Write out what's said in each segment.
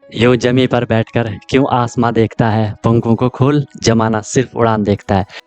यूं जमी पर बैठकर क्यों आसमां देखता है, पंखों को खोल जमाना सिर्फ उड़ान देखता है।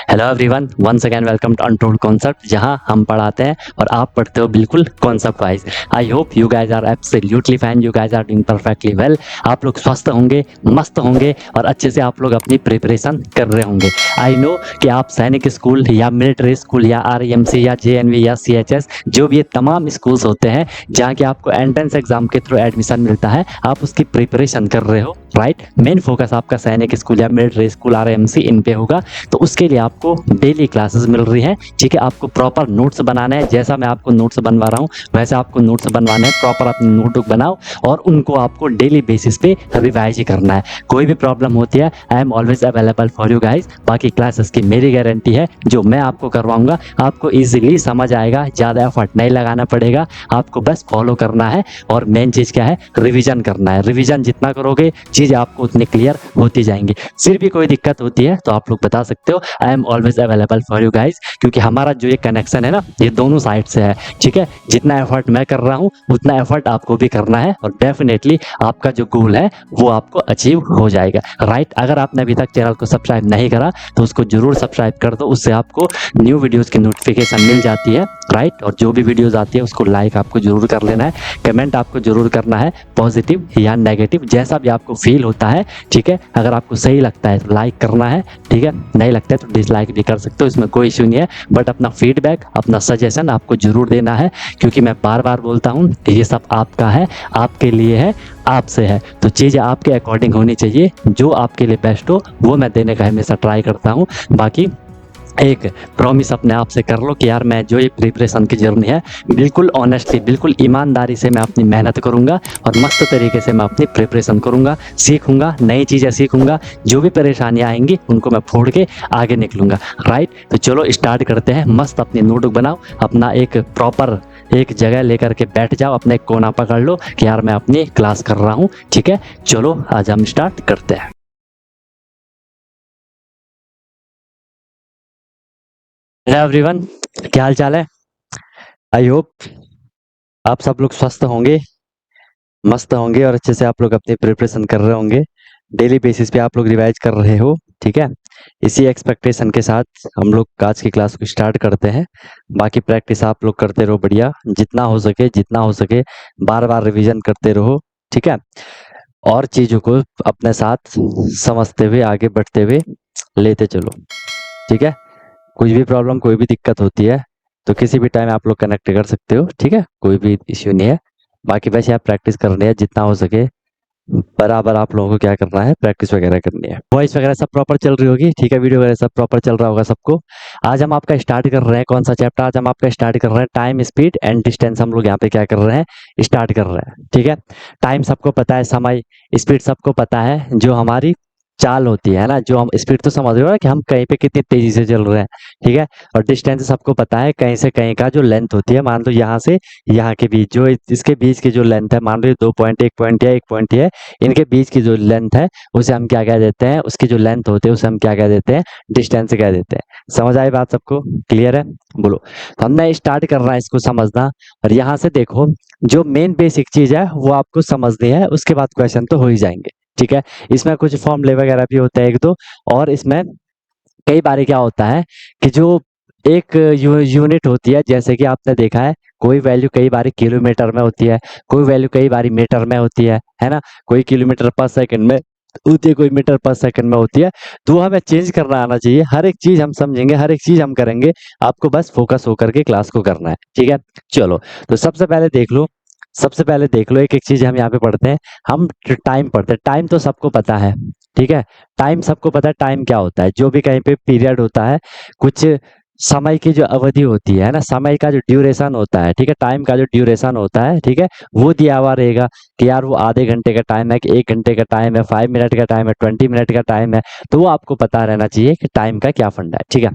Hello everyone, once again welcome to untold concept, जहां हम पढ़ाते हैं और आप पढ़ते हो बिल्कुल concept wise. I hope you guys are absolutely fine, you guys are doing perfectly well. आप लोग स्वस्थ होंगे, मस्त होंगे और अच्छे से आप लोग अपनी प्रिपरेशन कर रहे होंगे। आई नो कि आप सैनिक स्कूल या मिलिट्री स्कूल या आरईएमसी या जेएनवी या सीएचएस, जो भी ये तमाम स्कूल्स होते हैं जहाँ के आपको एंट्रेंस एग्जाम के थ्रू एडमिशन मिलता है, आप उसकी प्रिपरेशन कर रहे हो, राइट। मेन फोकस आपका सैनिक स्कूल या मिलिट्री स्कूल आरईएमसी इन पे होगा। तो उसके लिए आपको डेली क्लासेस मिल रही हैं, ठीक है। आपको प्रॉपर नोट्स बनाना है, जैसा मैं आपको नोट्स बनवा रहा हूँ वैसे आपको नोट्स बनवाने हैं। प्रॉपर अपनी नोटबुक बनाओ और उनको आपको डेली बेसिस पे रिवाइज ही करना है। कोई भी प्रॉब्लम होती है, I am always available for you guys. बाकी क्लासेस की मेरी गारंटी है, जो मैं आपको करवाऊंगा आपको ईजिली समझ आएगा, ज़्यादा एफर्ट नहीं लगाना पड़ेगा, आपको बस फॉलो करना है। और मेन चीज़ क्या है, रिविजन करना है। रिविजन जितना करोगे चीज़ आपको उतनी क्लियर होती जाएंगी। फिर भी कोई दिक्कत होती है तो आप लोग बता सकते हो, I am always available for you guys. क्योंकि हमारा जो ये कनेक्शन है ना, ये दोनों साइड से है, ठीक है। जितना एफर्ट मैं कर रहा हूँ उतना एफर्ट आपको भी करना है और डेफिनेटली आपका जो गोल है वो आपको अचीव हो जाएगा, राइट। अगर आपने अभी तक चैनल को सब्सक्राइब नहीं करा तो उसको जरूर सब्सक्राइब कर दो, उससे आपको न्यू वीडियोस की नोटिफिकेशन मिल जाती है, राइट। और जो भी वीडियोस आती है उसको लाइक आपको जरूर कर लेना है, कमेंट आपको जरूर करना है, पॉजिटिव या नेगेटिव जैसा भी आपको फील होता है, ठीक है। अगर आपको सही लगता है तो लाइक करना है, ठीक है। नहीं लगता है तो डिसलाइक भी कर सकते हो, इसमें कोई इश्यू नहीं है। बट अपना फीडबैक, अपना सजेशन आपको जरूर देना है, क्योंकि मैं बार बार बोलता हूँ ये सब आपका है, आपके लिए है, आपसे है। तो चीज़ें आपके अकॉर्डिंग होनी चाहिए, जो आपके लिए बेस्ट हो वो मैं देने का हमेशा ट्राई करता हूँ। बाकी एक प्रॉमिस अपने आप से कर लो कि यार मैं जो ये प्रिपरेशन की जर्नी है बिल्कुल ऑनेस्टली, बिल्कुल ईमानदारी से मैं अपनी मेहनत करूंगा और मस्त तरीके से मैं अपनी प्रिपरेशन करूंगा, सीखूंगा, नई चीज़ें सीखूंगा। जो भी परेशानियां आएंगी उनको मैं फोड़ के आगे निकलूंगा, राइट। तो चलो स्टार्ट करते हैं। मस्त अपनी नोटबुक बनाओ, अपना एक प्रॉपर एक जगह लेकर के बैठ जाओ, अपने एक कोना पकड़ लो कि यार मैं अपनी क्लास कर रहा हूँ, ठीक है। चलो आज हम स्टार्ट करते हैं। हेलो एवरीवन, क्या हाल चाल है। आई होप आप सब लोग स्वस्थ होंगे, मस्त होंगे और अच्छे से आप लोग अपनी प्रिपरेशन कर रहे होंगे। डेली बेसिस पे आप लोग रिवाइज कर रहे हो, ठीक है। इसी एक्सपेक्टेशन के साथ हम लोग आज की क्लास को स्टार्ट करते हैं। बाकी प्रैक्टिस आप लोग करते रहो बढ़िया, जितना हो सके बार बार रिवीजन करते रहो, ठीक है। और चीज़ों को अपने साथ समझते हुए आगे बढ़ते हुए लेते चलो, ठीक है। कुछ भी प्रॉब्लम, कोई भी दिक्कत होती है तो किसी भी टाइम आप लोग कनेक्ट कर सकते हो, ठीक है। कोई भी इश्यू नहीं है। बाकी वैसे आप प्रैक्टिस करनी है जितना हो सके, बराबर आप लोगों को क्या करना है, प्रैक्टिस वगैरह करनी है। वॉइस वगैरह सब प्रॉपर चल रही होगी, ठीक है। वीडियो वगैरह सब प्रॉपर चल रहा होगा सबको। आज हम आपका स्टार्ट कर रहे हैं कौन सा चैप्टर, आज हम आपका स्टार्ट कर रहे हैं टाइम, स्पीड एंड डिस्टेंस। हम लोग यहाँ पे क्या कर रहे हैं, स्टार्ट कर रहे हैं, ठीक है। टाइम सबको पता है, समय, स्पीड सबको पता है, जो हमारी चाल होती है ना, जो हम स्पीड तो समझ रहे हो ना कि हम कहीं पे कितनी तेजी से चल रहे हैं, ठीक है। और डिस्टेंस सबको पता है, कहीं से कहीं का जो लेंथ होती है, मान लो यहाँ से यहाँ के बीच, जो इसके बीच की जो लेंथ है, मान लो 2 पॉइंट, 1 पॉइंट या 1 पॉइंट है, इनके बीच की जो लेंथ है उसे हम क्या कह देते हैं, उसकी जो लेंथ होती है उसे हम क्या कह देते हैं, डिस्टेंस कह देते हैं। समझ आई बात सबको, क्लियर है। बोलो। तो हमने स्टार्ट करना है इसको समझना। और यहाँ से देखो, जो मेन बेसिक चीज है वो आपको समझनी है, उसके बाद क्वेश्चन तो हो ही जाएंगे, ठीक है। इसमें कुछ फॉर्मूले वगैरह भी होते हैं एक दो। और इसमें कई बार क्या होता है कि जो एक यूनिट होती है, जैसे कि आपने देखा है कोई वैल्यू कई बार किलोमीटर में होती है, कोई वैल्यू कई बार मीटर में होती है ना। कोई किलोमीटर पर सेकंड में होती है, कोई मीटर पर सेकंड में होती है। तो हमें चेंज करना आना चाहिए, हर एक चीज हम समझेंगे, हर एक चीज हम करेंगे। आपको बस फोकस होकर के क्लास को करना है, ठीक है। चलो, तो सबसे पहले देख लो एक एक चीज हम यहाँ पे पढ़ते हैं। हम टाइम पढ़ते हैं। टाइम तो सबको पता है, ठीक है। टाइम सबको पता है, टाइम क्या होता है, जो भी कहीं पे पीरियड होता है, कुछ समय की जो अवधि होती है ना, समय का जो ड्यूरेशन होता है, ठीक है, टाइम का जो ड्यूरेशन होता है, ठीक है, वो दिया हुआ रहेगा कि यार वो आधे घंटे का टाइम है कि 1 घंटे का टाइम है, 5 मिनट का टाइम है, 20 मिनट का टाइम है। तो वो आपको पता रहना चाहिए कि टाइम का क्या फंडा है, ठीक है।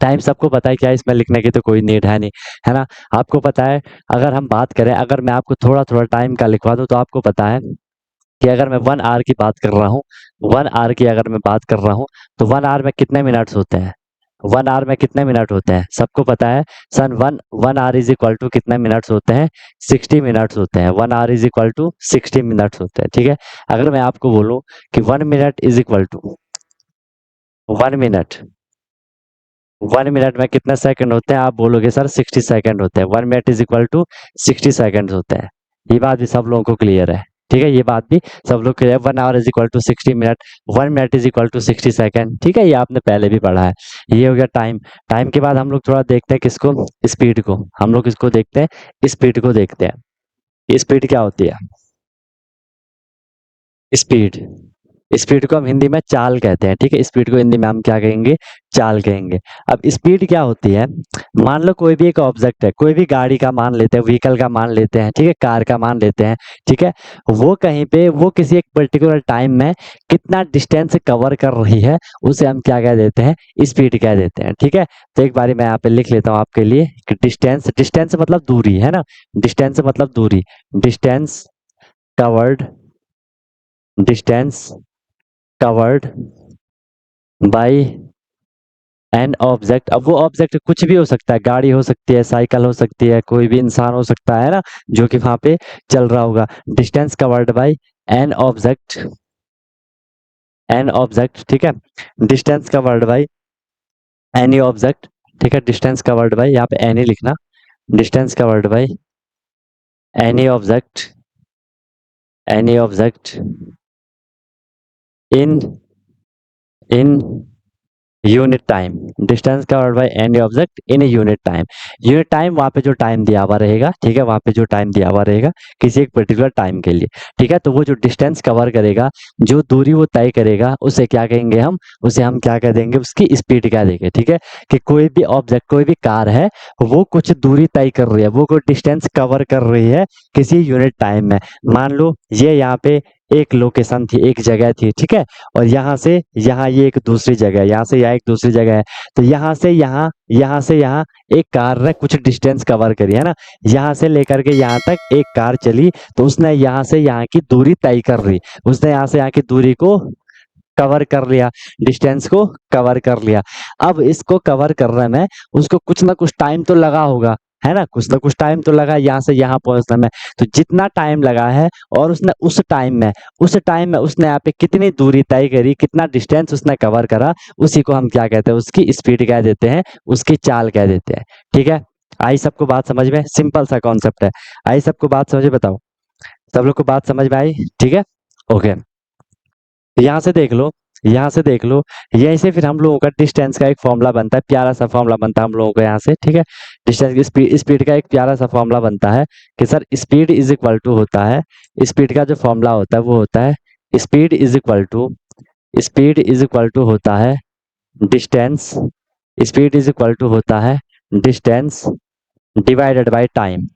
टाइम सबको पता है, क्या इसमें लिखने की तो कोई नीड है नहीं, है ना। आपको पता है, अगर हम बात करें, अगर मैं आपको थोड़ा थोड़ा टाइम का लिखवा दूं तो आपको पता है कि अगर मैं 1 आवर की बात कर रहा हूँ, 1 आवर की अगर मैं बात कर रहा हूँ तो 1 आवर में कितने मिनट्स होते हैं। 1 आवर में कितने मिनट होते हैं? सबको पता है सन 1 आवर इज इक्वल टू कितने मिनट्स होते हैं? 60 मिनट्स होते हैं। 1 hour is equal to 60 minutes होते हैं, ठीक है। अगर मैं आपको बोलूं कि 1 minute is equal to 1 minute 1 minute में कितने सेकंड होते हैं? आप बोलोगे सर 60 सेकंड होते हैं। 1 minute is equal to 60 second होते हैं। ये बात भी सब लोगों को क्लियर है, ठीक है। ये बात भी सब लोग clear. 1 hour is equal to 60 minute, 1 minute is equal to 60 second, ठीक है। ये आपने पहले भी पढ़ा है। ये हो गया टाइम। टाइम के बाद हम लोग थोड़ा देखते हैं किसको? स्पीड को। हम लोग किसको देखते हैं? स्पीड को देखते हैं। स्पीड क्या होती है? स्पीड स्पीड को हम हिंदी में चाल कहते हैं, ठीक है। स्पीड को हिंदी में हम क्या कहेंगे? चाल कहेंगे। अब स्पीड क्या होती है? मान लो कोई भी एक ऑब्जेक्ट है, कोई भी गाड़ी का मान लेते हैं, व्हीकल का मान लेते हैं, ठीक है, कार का मान लेते हैं, ठीक है। वो कहीं पे वो किसी एक पर्टिकुलर टाइम में कितना डिस्टेंस कवर कर रही है, उसे हम क्या कह देते हैं? स्पीड कह देते हैं, ठीक है। तो एक बारी मैं यहाँ पे लिख लेता हूँ आपके लिए कि डिस्टेंस, डिस्टेंस मतलब दूरी, है ना। डिस्टेंस मतलब दूरी। Distance covered, distance covered by an object. अब वो ऑब्जेक्ट कुछ भी हो सकता है, गाड़ी हो सकती है, साइकिल हो सकती है, कोई भी इंसान हो सकता है ना, जो कि वहां पे चल रहा होगा। Distance covered by an object, an object, ठीक है। Distance covered by any object, ठीक है। डिस्टेंस कवर्ड बाय, यहाँ पे एनी लिखना। Distance covered by any object, any object in in unit time. Distance covered by any object in unit time. Unit time वहां पे जो टाइम दिया हुआ रहेगा, ठीक है, वहां पे जो टाइम दिया हुआ रहेगा किसी एक पर्टिकुलर टाइम के लिए, ठीक है। तो वो जो डिस्टेंस कवर करेगा, जो दूरी वो तय करेगा, उसे क्या कहेंगे हम? उसे हम क्या कह देंगे? उसकी स्पीड कह देंगे, ठीक है। कि कोई भी ऑब्जेक्ट, कोई भी कार है, वो कुछ दूरी तय कर रही है, वो कोई डिस्टेंस कवर कर रही है किसी यूनिट टाइम में। मान लो ये यहाँ पे एक लोकेशन थी, एक जगह थी, ठीक है। और यहाँ से यहाँ ये एक दूसरी जगह है, यहाँ से यहाँ एक दूसरी जगह है। तो यहाँ से यहाँ, यहाँ से यहाँ एक कार ने कुछ डिस्टेंस कवर करी, है ना। यहाँ से लेकर के यहाँ तक एक कार चली, तो उसने यहाँ से यहाँ की दूरी तय कर ली। उसने यहाँ से यहाँ की दूरी को कवर कर लिया, डिस्टेंस को कवर कर लिया। अब इसको कवर करने में उसको कुछ ना कुछ टाइम तो लगा होगा, है ना। कुछ ना कुछ टाइम तो लगा यहाँ से यहाँ पहुंचने में। तो जितना टाइम लगा है, और उसने उस टाइम में उसने यहाँ पे कितनी दूरी तय करी, कितना डिस्टेंस उसने कवर करा, उसी को हम क्या कहते हैं? उसकी स्पीड कह देते हैं, उसकी चाल कह देते हैं, ठीक है। आई सबको बात समझ में? सिंपल सा कॉन्सेप्ट है। आई सबको बात समझ में? बताओ, सब लोग को बात समझ में आई? ठीक है, ओके। यहाँ से देख लो, यहाँ से देख लो, यहीं से फिर हम लोगों का डिस्टेंस का एक फॉर्मूला बनता है, प्यारा सा फॉर्मूला बनता है हम लोगों को यहाँ से, ठीक है। डिस्टेंस की स्पीड, स्पीड का एक प्यारा सा फॉर्मूला बनता है कि sir speed is equal to होता है, स्पीड का जो फॉर्मूला होता है वो होता है speed is equal to, speed is equal to होता है distance, speed is equal to होता है distance divided by time,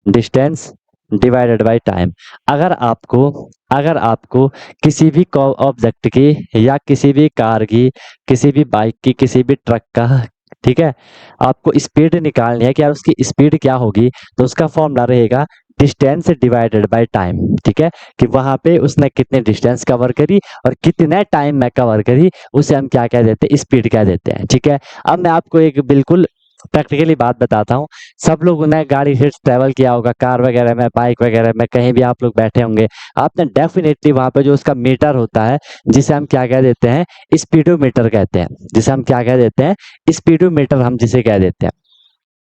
distance divided by time. अगर आपको अगर आपको किसी भी ऑब्जेक्ट की, या किसी भी कार की, किसी भी बाइक की, किसी भी ट्रक का, ठीक है, आपको स्पीड निकालनी है कि यार उसकी स्पीड क्या होगी, तो उसका फॉर्मूला रहेगा डिस्टेंस डिवाइडेड बाय टाइम, ठीक है। कि वहां पे उसने कितने डिस्टेंस कवर करी और कितने टाइम में कवर करी, उसे हम क्या कह देते हैं? स्पीड कह देते हैं, ठीक है। अब मैं आपको एक बिल्कुल प्रैक्टिकली बात बताता हूँ। सब लोगों ने गाड़ी से ट्रैवल किया होगा, कार वगैरह में, बाइक वगैरह में, कहीं भी आप लोग बैठे होंगे, आपने डेफिनेटली वहां पे जो उसका मीटर होता है, जिसे हम क्या कह देते हैं? स्पीडोमीटर कहते हैं, जिसे हम क्या कह देते हैं? स्पीडोमीटर हम जिसे कह देते हैं।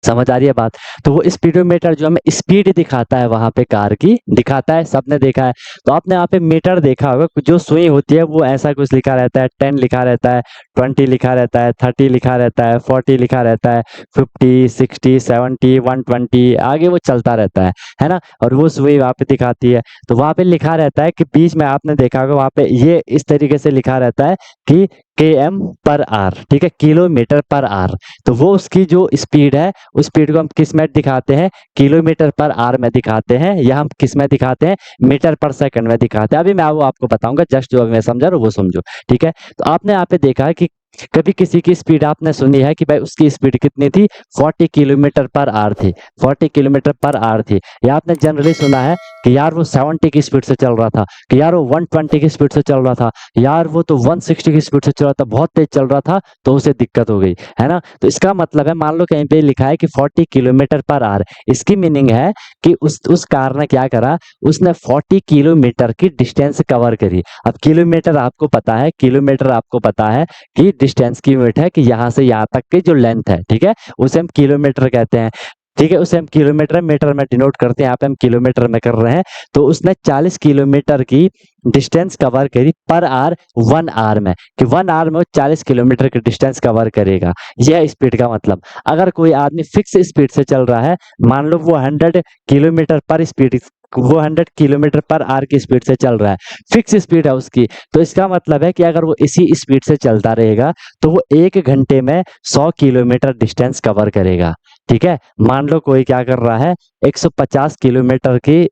समझ आ रही है बात? तो वो स्पीडोमीटर जो हमें स्पीड दिखाता है, वहां पे कार की दिखाता है, सबने देखा है। तो आपने यहाँ पे मीटर देखा होगा, जो सुई होती है वो ऐसा कुछ लिखा रहता है, 10 लिखा रहता है, 20 लिखा रहता है, 30 लिखा रहता है, 40 लिखा रहता है, 50, 60, 70, 120, आगे वो चलता रहता है ना। और वो सुई वहां पे दिखाती है। तो वहां पे लिखा रहता है कि बीच में आपने देखा होगा, वहां पे ये इस तरीके से लिखा रहता है कि km पर आर, ठीक है, किलोमीटर पर आर। तो वो उसकी जो स्पीड है, उस स्पीड को हम किस में दिखाते हैं? किलोमीटर पर आर में दिखाते हैं, या हम किस में दिखाते हैं? मीटर पर सेकंड में दिखाते हैं। अभी मैं वो आपको बताऊंगा, जस्ट जो अभी मैं समझा रहा हूँ वो समझो, ठीक है। तो आपने यहाँ पे देखा कि कभी किसी की स्पीड आपने सुनी है कि भाई उसकी स्पीड कितनी थी, 40 किलोमीटर पर आवर थी, 40 किलोमीटर पर आवर थी। या आपने जनरली सुना है कि यार वो 70 की स्पीड से चल रहा था, कि यार वो 120 की स्पीड से चल रहा था, यार वो तो 160 की स्पीड से चल रहा था, बहुत तेज चल रहा था तो उसे दिक्कत हो गई, है ना। तो इसका मतलब है, मान लो कहीं पे लिखा है कि 40 किलोमीटर पर आवर, इसकी मीनिंग है कि उस कार ने क्या करा, उसने 40 किलोमीटर की डिस्टेंस कवर करी। अब किलोमीटर आपको पता है, किलोमीटर आपको पता है कि डिस्टेंस की यूनिट है कि यहाँ से यहाँ तक की जो लेंथ है, ठीक है, उसे हम किलोमीटर कहते हैं। ठीक है, उसे हम किलोमीटर मीटर में डिनोट करते हैं, यहाँ पे हम किलोमीटर में कर रहे हैं। तो उसने 40 किलोमीटर की डिस्टेंस कवर करी पर आवर, 1 आवर में, कि 1 आवर में वो 40 किलोमीटर की डिस्टेंस कवर करेगा। यह स्पीड का मतलब। अगर कोई आदमी फिक्स स्पीड से चल रहा है, मान लो वो 100 किलोमीटर पर स्पीड, वो 100 किलोमीटर पर आवर की स्पीड से चल रहा है, फिक्स स्पीड है उसकी, तो इसका मतलब है कि अगर वो इसी स्पीड से चलता रहेगा तो वो 1 घंटे में 100 किलोमीटर डिस्टेंस कवर करेगा। ठीक है, मान लो कोई क्या कर रहा है, 150 किलोमीटर की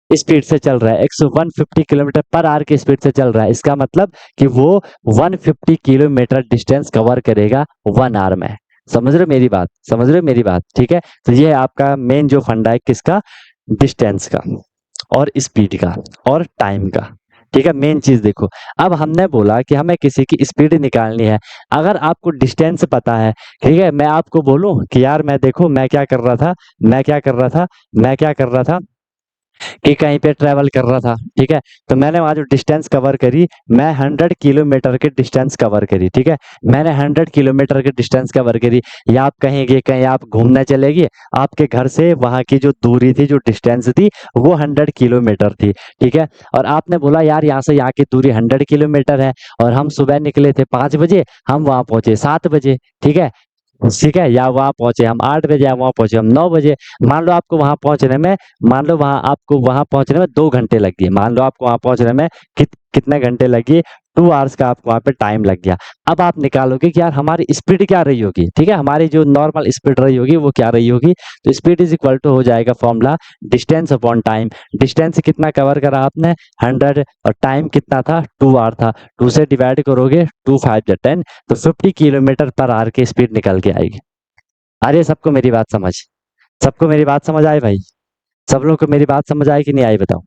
स्पीड से चल रहा है, 150 किलोमीटर पर आवर की स्पीड से चल रहा है, इसका मतलब कि वो 150 किलोमीटर डिस्टेंस कवर करेगा 1 आवर में। समझ रहे हो मेरी बात, समझ रहे हो मेरी बात, ठीक है। तो ये है आपका मेन जो फंडा है, किसका, डिस्टेंस का और स्पीड का और टाइम का। ठीक है, मेन चीज देखो। अब हमने बोला कि हमें किसी की स्पीड निकालनी है। अगर आपको डिस्टेंस पता है, ठीक है, मैं आपको बोलूं कि यार मैं देखो मैं क्या कर रहा था, मैं क्या कर रहा था, मैं क्या कर रहा था कि कहीं पे ट्रैवल कर रहा था, ठीक है, तो मैंने वहां जो डिस्टेंस कवर करी, मैं 100 किलोमीटर की डिस्टेंस कवर करी, ठीक है, मैंने 100 किलोमीटर की डिस्टेंस कवर करी। या आप कहीं गए, कहीं आप घूमने चले गए, आपके घर से वहां की जो दूरी थी, जो डिस्टेंस थी, वो 100 किलोमीटर थी, ठीक है। और आपने बोला यार यहाँ से यहाँ की दूरी 100 किलोमीटर है, और हम सुबह निकले थे 5 बजे, हम वहां पहुंचे 7 बजे, ठीक है, ठीक है, या वहां पहुंचे हम 8 बजे, या वहां पहुंचे हम 9 बजे। मान लो आपको वहां पहुंचने में, मान लो वहां आपको वहां पहुंचने में 2 घंटे लग गए, मान लो आपको वहां पहुंचने में कितने घंटे लगे, 2 आवर्स का आपको वहां पे टाइम लग गया। अब आप निकालोगे कि यार हमारी स्पीड क्या रही होगी, ठीक है, हमारी जो नॉर्मल स्पीड रही होगी वो क्या रही होगी। तो स्पीड इज इक्वल टू हो जाएगा formula, distance upon time. Distance कितना कवर करा आपने, 100, और टाइम कितना था, 2 आवर था, 2 से डिवाइड करोगे, 2 5 10, तो 50 किलोमीटर पर आवर की स्पीड निकल के आएगी। अरे सबको मेरी बात समझ, सबको मेरी बात समझ आई भाई, सब लोगों को मेरी बात समझ आई कि नहीं आई बताओ।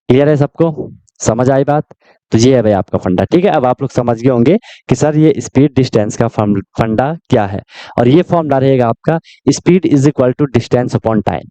क्लियर है सबको, समझ आई बात। तो ये है भाई आपका फंडा, ठीक है। अब आप लोग समझ गए होंगे कि सर ये स्पीड डिस्टेंस का फंडा क्या है। और ये फॉर्मूला रहेगा आपका, speed is equal to distance upon time.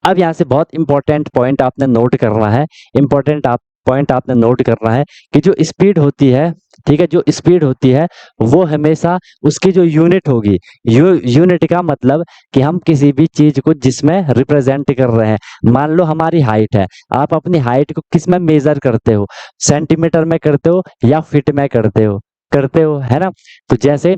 अब यहाँ से बहुत इंपॉर्टेंट पॉइंट आपने नोट करना है, इंपॉर्टेंट आप पॉइंट आपने नोट करना है कि जो स्पीड होती है, ठीक है, जो स्पीड होती है वो हमेशा उसकी जो यूनिट होगी, यूनिट का मतलब कि हम किसी भी चीज को जिसमें रिप्रेजेंट कर रहे हैं, मान लो हमारी हाइट है, आप अपनी हाइट को किस में मेजर करते हो, सेंटीमीटर में करते हो या फीट में करते हो, करते हो, है ना। तो जैसे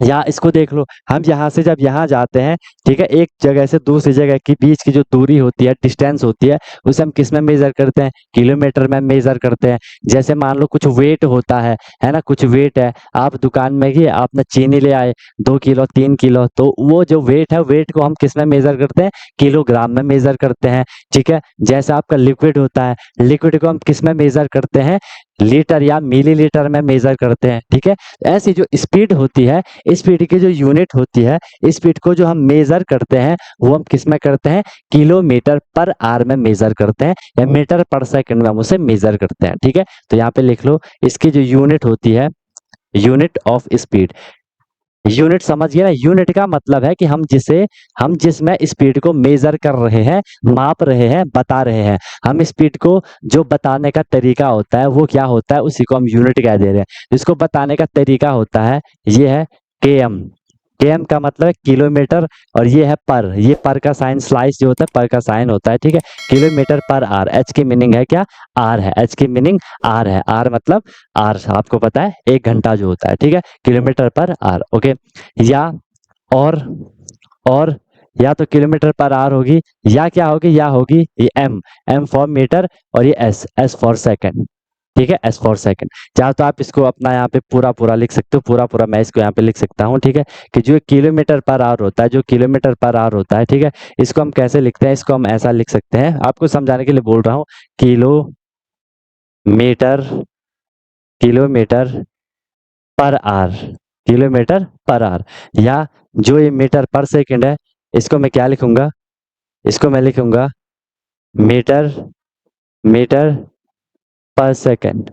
या इसको देख लो, हम यहाँ से जब यहाँ जाते हैं, ठीक है, एक जगह से दूसरी जगह के बीच की जो दूरी होती है, डिस्टेंस होती है, उसे हम किस में मेजर करते हैं, किलोमीटर में मेजर करते हैं। जैसे मान लो कुछ वेट होता है ना, कुछ वेट है, आप दुकान में गए, आपने चीनी ले आए 2 किलो 3 किलो, तो वो जो वेट है, वेट को हम किस में मेजर करते हैं, किलोग्राम में मेजर करते हैं, ठीक है। जैसे आपका लिक्विड होता है, लिक्विड को हम किस में मेजर करते हैं, लीटर या मिलीलीटर में मेजर करते हैं, ठीक है। ऐसी जो स्पीड होती है, स्पीड की जो यूनिट होती है, स्पीड को जो हम मेजर करते हैं वो हम किस में करते हैं, किलोमीटर पर आवर में मेजर करते हैं, या मीटर पर सेकंड में हम उसे मेजर करते हैं, ठीक है। तो यहाँ पे लिख लो, इसकी जो यूनिट होती है, यूनिट ऑफ स्पीड, यूनिट समझ गया ना। यूनिट का मतलब है कि हम जिसमें स्पीड को मेजर कर रहे हैं, माप रहे हैं, बता रहे हैं, हम स्पीड को जो बताने का तरीका होता है वो क्या होता है, उसी को हम यूनिट कह दे रहे हैं। जिसको बताने का तरीका होता है ये है केएम। केएम का मतलब है किलोमीटर, और ये है पर, ये पर का साइन स्लाइस जो होता है, पर का साइन होता है, ठीक है। किलोमीटर पर आर, एच की मीनिंग है क्या, आर है, एच की मीनिंग आर है, आर मतलब आर आपको पता है 1 घंटा जो होता है, ठीक है, किलोमीटर पर आर, ओके। या और और या तो किलोमीटर पर आवर होगी, या क्या होगी, या होगी ये एम, एम फॉर मीटर, और ये एस, एस फॉर सेकंड, ठीक है, एस फॉर सेकंड। चाहे तो आप इसको अपना यहाँ पे पूरा पूरा लिख सकते हो, पूरा पूरा मैं इसको यहाँ पे लिख सकता हूँ, ठीक है, कि जो किलोमीटर पर आवर होता है, जो किलोमीटर पर आवर होता है, ठीक है, इसको हम कैसे लिखते हैं, इसको हम ऐसा लिख सकते हैं, आपको समझाने के लिए बोल रहा हूँ, किलोमीटर, किलोमीटर पर आर, किलोमीटर पर आर, या जो ये मीटर पर सेकंड है इसको मैं क्या लिखूंगा, इसको मैं लिखूंगा metre, metre per second,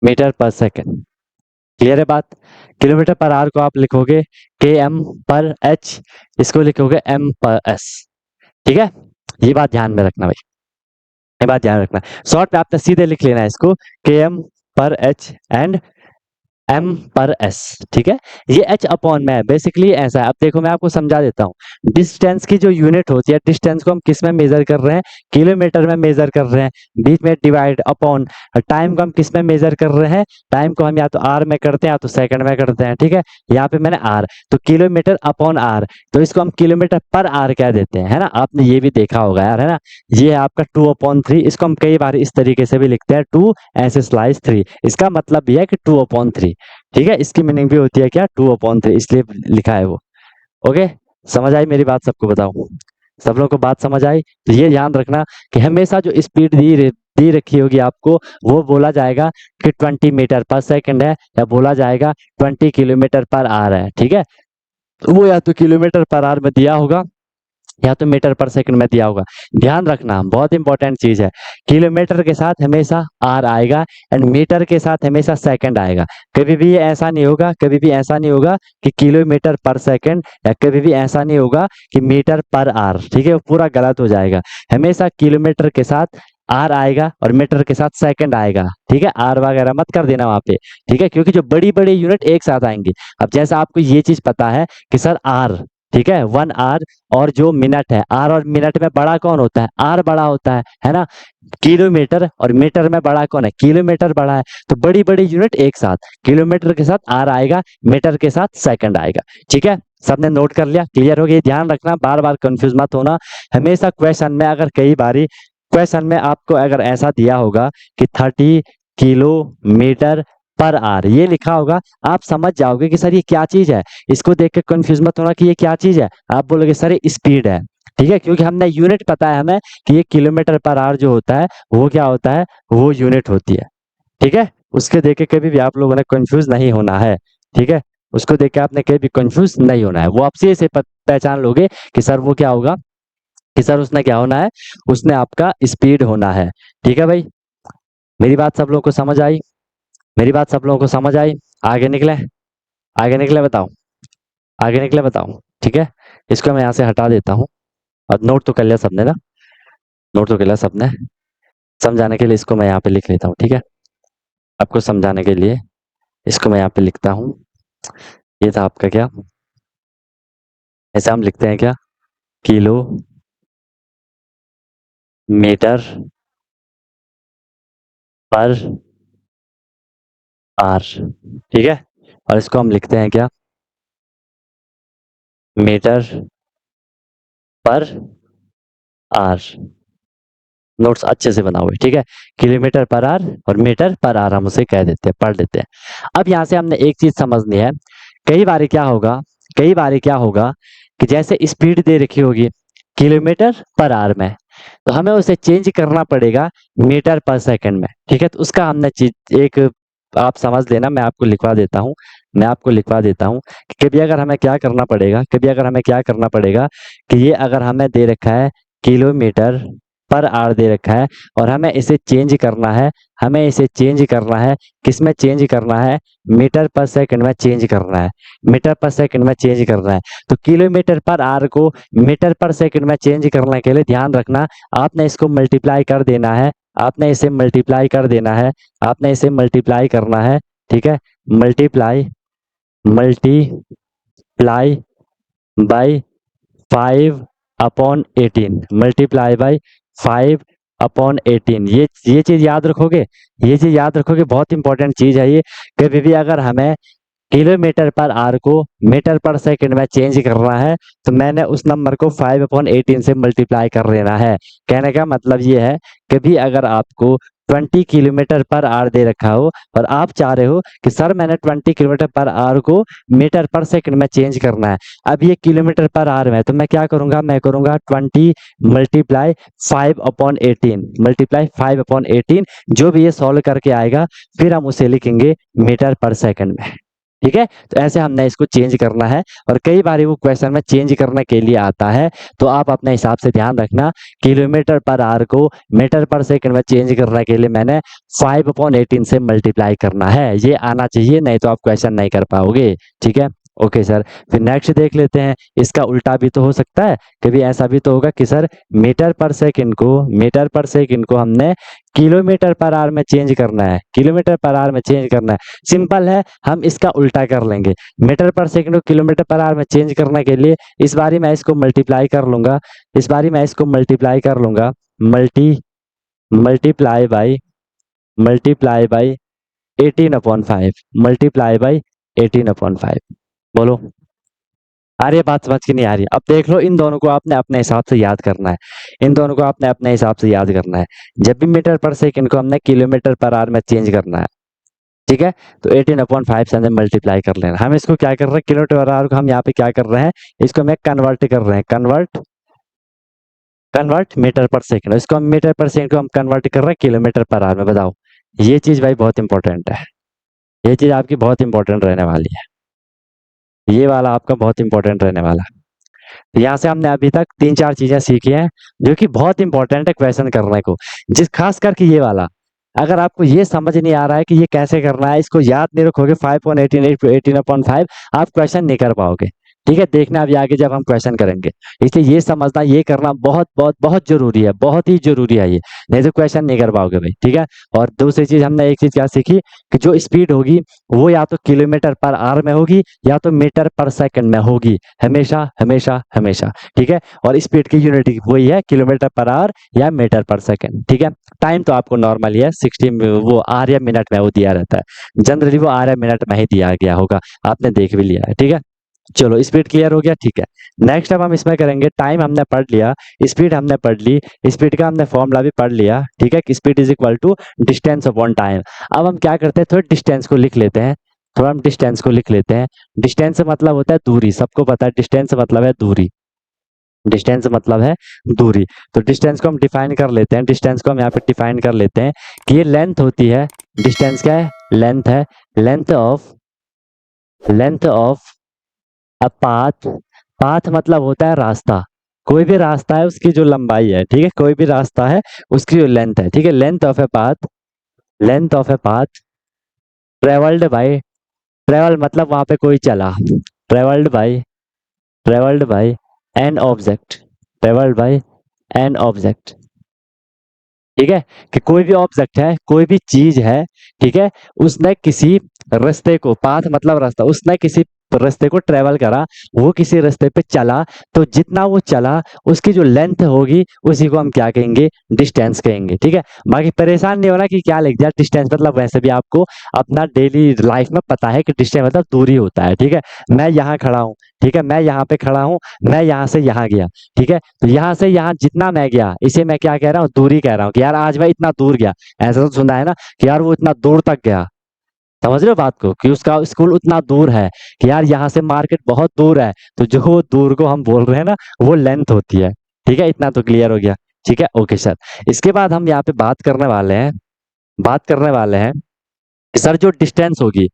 metre per second. Clear है बात। किलोमीटर पर आवर को आप लिखोगे के एम पर एच, इसको लिखोगे एम पर एस। ठीक है, ये बात ध्यान में रखना भाई, ये बात ध्यान रखना। शॉर्ट में आपने सीधे लिख लेना है इसको के एम पर एच एंड एम पर एस। ठीक है, ये एच अपॉन में है, बेसिकली ऐसा है। अब देखो मैं आपको समझा देता हूँ। डिस्टेंस की जो यूनिट होती है, डिस्टेंस को हम किस में मेजर कर रहे हैं, किलोमीटर में मेजर कर रहे हैं, बीच में डिवाइड अपॉन। टाइम को हम किस में मेजर कर रहे हैं, टाइम को हम या तो आर में करते हैं या तो सेकंड में करते हैं। ठीक है, यहाँ पे मैंने आर, तो किलोमीटर अपॉन आर, तो इसको हम किलोमीटर पर आर कह देते हैं, है ना। आपने ये भी देखा होगा यार, है ना। ये है आपका 2/3, इसको हम कई बार इस तरीके से भी लिखते हैं 2 ऐसे स्लाइस 3, इसका मतलब ये है कि 2/3। ठीक है, इसकी मीनिंग भी होती है क्या, 2/3, इसलिए लिखा है वो। ओके, समझ आई मेरी बात सबको, बताओ सब लोगों को बात समझ आई। तो ये ध्यान रखना कि हमेशा जो स्पीड दी रखी होगी आपको, वो बोला जाएगा कि 20 मीटर पर सेकंड है, या बोला जाएगा 20 किलोमीटर पर आवर है। ठीक है, वो या तो किलोमीटर पर आवर में दिया होगा या तो मीटर पर सेकंड में दिया होगा। ध्यान रखना, बहुत इंपॉर्टेंट चीज है। किलोमीटर के साथ हमेशा आर आएगा एंड मीटर के साथ हमेशा सेकंड आएगा। कभी भी ये ऐसा नहीं होगा, कभी भी ऐसा नहीं होगा कि किलोमीटर पर सेकंड, या कभी भी ऐसा नहीं होगा कि मीटर पर आर। ठीक है, वो पूरा गलत हो जाएगा। हमेशा किलोमीटर के साथ आर आएगा और मीटर के साथ सेकंड आएगा। ठीक है, आर वगैरह मत कर देना वहां पे। ठीक है, क्योंकि जो बड़ी बड़ी यूनिट एक साथ आएंगे। अब जैसा आपको ये चीज पता है कि सर आर, ठीक है, 1 आर, और जो मिनट है, आर और मिनट में बड़ा कौन होता है, आर बड़ा होता है ना। किलोमीटर और मीटर में बड़ा कौन है, किलोमीटर बड़ा है। तो बड़ी बड़ी यूनिट एक साथ, किलोमीटर के साथ आर आएगा, मीटर के साथ सेकंड आएगा। ठीक है, सबने नोट कर लिया, क्लियर हो गया। ध्यान रखना, बार बार कंफ्यूज मत होना। हमेशा क्वेश्चन में, अगर कई बारी क्वेश्चन में आपको अगर ऐसा दिया होगा कि 30 किलोमीटर पर आर, ये लिखा होगा, आप समझ जाओगे कि सर ये क्या चीज है। इसको देख के कंफ्यूज मत होना कि ये क्या चीज है, आप बोलोगे सर ये स्पीड है। ठीक है, क्योंकि हमने यूनिट पता है हमें कि ये किलोमीटर पर आवर जो होता है वो क्या होता है, वो यूनिट होती है। ठीक है, उसके देख के कभी भी आप लोगों ने कंफ्यूज नहीं होना है। ठीक है, उसको देख के आपने कभी भी कंफ्यूज नहीं होना है। वो आपसे ऐसे पहचान लोगे कि सर वो क्या होगा, कि सर उसने क्या होना है, उसने आपका स्पीड होना है। ठीक है भाई, मेरी बात सब लोगों को समझ आई, मेरी बात सब लोगों को समझ आई। आगे निकले, आगे निकले बताओ, आगे निकले बताओ। ठीक है, इसको मैं यहाँ से हटा देता हूँ। अब नोट तो कर लिया सबने ना, नोट तो कर लिया सबने। समझाने के लिए इसको मैं यहाँ पे लिख लेता हूँ। ठीक है, आपको समझाने के लिए इसको मैं यहाँ पे लिखता हूँ। ये था आपका क्या, ऐसा हम लिखते हैं क्या, किलो मीटर पर आर। ठीक है, और इसको हम लिखते हैं क्या, मीटर पर आर। नोट्स अच्छे से बनाओ, ठीक है। किलोमीटर पर आर और मीटर पर आर हम उसे कह देते हैं, पढ़ देते हैं। अब यहाँ से हमने एक चीज समझनी है, कई बार क्या होगा, कई बार क्या होगा कि जैसे स्पीड दे रखी होगी किलोमीटर पर आवर में, तो हमें उसे चेंज करना पड़ेगा मीटर पर सेकंड में। ठीक है, तो उसका हमने चीज एक, आप समझ लेना, मैं आपको लिखवा देता हूँ, मैं आपको लिखवा देता हूँ कि कभी अगर हमें क्या करना पड़ेगा, कभी अगर हमें क्या करना पड़ेगा कि ये अगर हमें दे रखा है किलोमीटर पर आवर दे रखा है, और हमें इसे चेंज करना है, हमें इसे चेंज करना है, किसमें चेंज करना है, मीटर पर सेकंड में चेंज करना है, मीटर पर सेकंड में चेंज करना है। तो किलोमीटर पर आवर को मीटर पर सेकंड में चेंज करने के लिए ध्यान रखना, आपने इसको मल्टीप्लाई कर देना है, आपने इसे मल्टीप्लाई कर देना है, आपने इसे मल्टीप्लाई करना है। ठीक है, multiply, multiply by 5/18, multiply by 5/18। ये चीज याद रखोगे, ये चीज याद रखोगे, बहुत इंपॉर्टेंट चीज है ये। कभी भी अगर हमें किलोमीटर पर आवर को मीटर पर सेकंड में चेंज करना है, तो मैंने उस नंबर को 5/18 से मल्टीप्लाई कर लेना है। कहने का मतलब ये है, कभी अगर आपको 20 किलोमीटर पर आवर दे रखा हो और आप चाह रहे हो कि सर मैंने 20 किलोमीटर पर आवर को मीटर पर सेकंड में चेंज करना है। अब ये किलोमीटर पर आवर में, तो मैं क्या करूंगा, मैं करूंगा 20 मल्टीप्लाई 5/18, मल्टीप्लाई 5/18, जो भी ये सॉल्व करके आएगा फिर हम उसे लिखेंगे मीटर पर सेकंड में। ठीक है, तो ऐसे हमने इसको चेंज करना है और कई बार वो क्वेश्चन में चेंज करने के लिए आता है, तो आप अपने हिसाब से ध्यान रखना। किलोमीटर पर आवर को मीटर पर सेकंड में चेंज करने के लिए मैंने 5/18 से मल्टीप्लाई करना है, ये आना चाहिए, नहीं तो आप क्वेश्चन नहीं कर पाओगे। ठीक है, ओके सर। फिर नेक्स्ट देख लेते हैं, इसका उल्टा भी तो हो सकता है, कभी ऐसा भी तो होगा कि सर मीटर पर सेकंड को हमने किलोमीटर पर आवर में चेंज करना है, किलोमीटर पर आवर में चेंज करना है। सिंपल है, हम इसका उल्टा कर लेंगे। मीटर पर सेकंड को किलोमीटर पर आवर में चेंज करने के लिए इस बारी मैं इसको मल्टीप्लाई कर लूंगा, इस बारी मैं इसको मल्टीप्लाई कर लूंगा, मल्टीप्लाई बाई 18/5, मल्टीप्लाई बाई 18/5। बोलो, आ रही है बात समझ की नहीं आ रही? अब देख लो, इन दोनों को आपने अपने हिसाब से याद करना है, इन दोनों को आपने अपने हिसाब से याद करना है। जब भी मीटर पर सेकंड को हमने किलोमीटर पर आवर में चेंज करना है, ठीक है, तो 18/5 से हमने मल्टीप्लाई कर लेना। हम इसको क्या कर रहे हैं, किलोमीटर पर आवर को हम यहाँ पे क्या कर रहे हैं, इसको हमें कन्वर्ट कर रहे हैं, कन्वर्ट मीटर पर सेकंड, इसको हम मीटर पर सेकंड को हम कन्वर्ट कर रहे हैं किलोमीटर पर आवर में। बताओ, ये चीज भाई बहुत इंपॉर्टेंट है, ये चीज आपकी बहुत इंपॉर्टेंट रहने वाली है, ये वाला आपका बहुत इंपॉर्टेंट रहने वाला है। यहाँ से हमने अभी तक 3-4 चीजें सीखी हैं जो कि बहुत इंपॉर्टेंट है क्वेश्चन करने को, जिस खास करके ये वाला। अगर आपको ये समझ नहीं आ रहा है कि ये कैसे करना है, इसको याद नहीं रखोगे 5/18 आप क्वेश्चन नहीं कर पाओगे। ठीक है, देखना अभी आगे जब हम क्वेश्चन करेंगे, इसलिए ये समझना, ये करना बहुत बहुत बहुत जरूरी है, बहुत ही जरूरी है ये, नहीं तो क्वेश्चन नहीं कर पाओगे भाई। ठीक है, और दूसरी चीज हमने एक चीज क्या सीखी कि जो स्पीड होगी वो या तो किलोमीटर पर आवर में होगी या तो मीटर पर सेकंड में होगी, हमेशा हमेशा हमेशा। ठीक है, और स्पीड की यूनिट वही है, किलोमीटर पर आवर या मीटर पर सेकंड। ठीक है, टाइम तो आपको नॉर्मली है 60, वो आर या मिनट में वो दिया रहता है, जनरली वो आर या मिनट में ही दिया गया होगा, आपने देख भी लिया है। ठीक है, चलो स्पीड क्लियर हो गया। ठीक है, नेक्स्ट अब हम इसमें करेंगे, टाइम हमने पढ़ लिया, स्पीड हमने पढ़ ली, स्पीड का हमने फॉर्मूला भी पढ़ लिया। ठीक है, speed is equal to distance upon time. अब हम क्या करते हैं, थोड़ा डिस्टेंस को लिख लेते हैं, थोड़ा हम डिस्टेंस को लिख लेते हैं। डिस्टेंस मतलब होता है दूरी, सबको पता है डिस्टेंस मतलब है दूरी, डिस्टेंस मतलब है दूरी। तो डिस्टेंस को हम डिफाइन कर लेते हैं, डिस्टेंस को हम यहाँ पे डिफाइन कर लेते हैं कि ये लेंथ होती है, डिस्टेंस क्या है, लेंथ है, length of a path, path मतलब होता है रास्ता, कोई भी रास्ता है उसकी जो लंबाई है। ठीक है, कोई भी रास्ता है उसकी जो लेंथ है। ठीक है, length of a path, length of a path travelled by, travel मतलब वहां पे कोई चला, travelled by, travelled by an object, travelled by an object. ठीक है, कि कोई भी ऑब्जेक्ट है, कोई भी चीज है, ठीक है, उसने किसी रास्ते को, पाथ मतलब रास्ता, उसने किसी रास्ते को ट्रेवल करा, वो किसी रास्ते पे चला, तो जितना वो चला उसकी जो लेंथ होगी उसी को हम क्या कहेंगे, डिस्टेंस कहेंगे। ठीक है, बाकी परेशान नहीं होना कि क्या लिख दिया डिस्टेंस, मतलब वैसे भी आपको अपना डेली लाइफ में पता है कि डिस्टेंस मतलब दूरी होता है। ठीक है, मैं यहाँ खड़ा हूँ, ठीक है, मैं यहाँ पे खड़ा हूँ, मैं यहाँ से यहाँ गया, ठीक है, तो यहाँ से यहाँ जितना मैं गया इसे मैं क्या कह रहा हूँ, दूरी कह रहा हूँ कि यार आज मैं इतना दूर गया। ऐसा तो सुना है ना कि यार वो इतना दूर तक गया, समझ रहे हो बात को, कि उसका स्कूल उतना दूर है, कि यार यहाँ से मार्केट बहुत दूर है, तो जो दूर को हम बोल रहे हैं ना वो लेंथ होती है। ठीक है, इतना तो क्लियर हो गया। ठीक है, ओके सर। इसके बाद हम यहाँ पे बात करने वाले हैं, बात करने वाले हैं कि सर जो डिस्टेंस होगी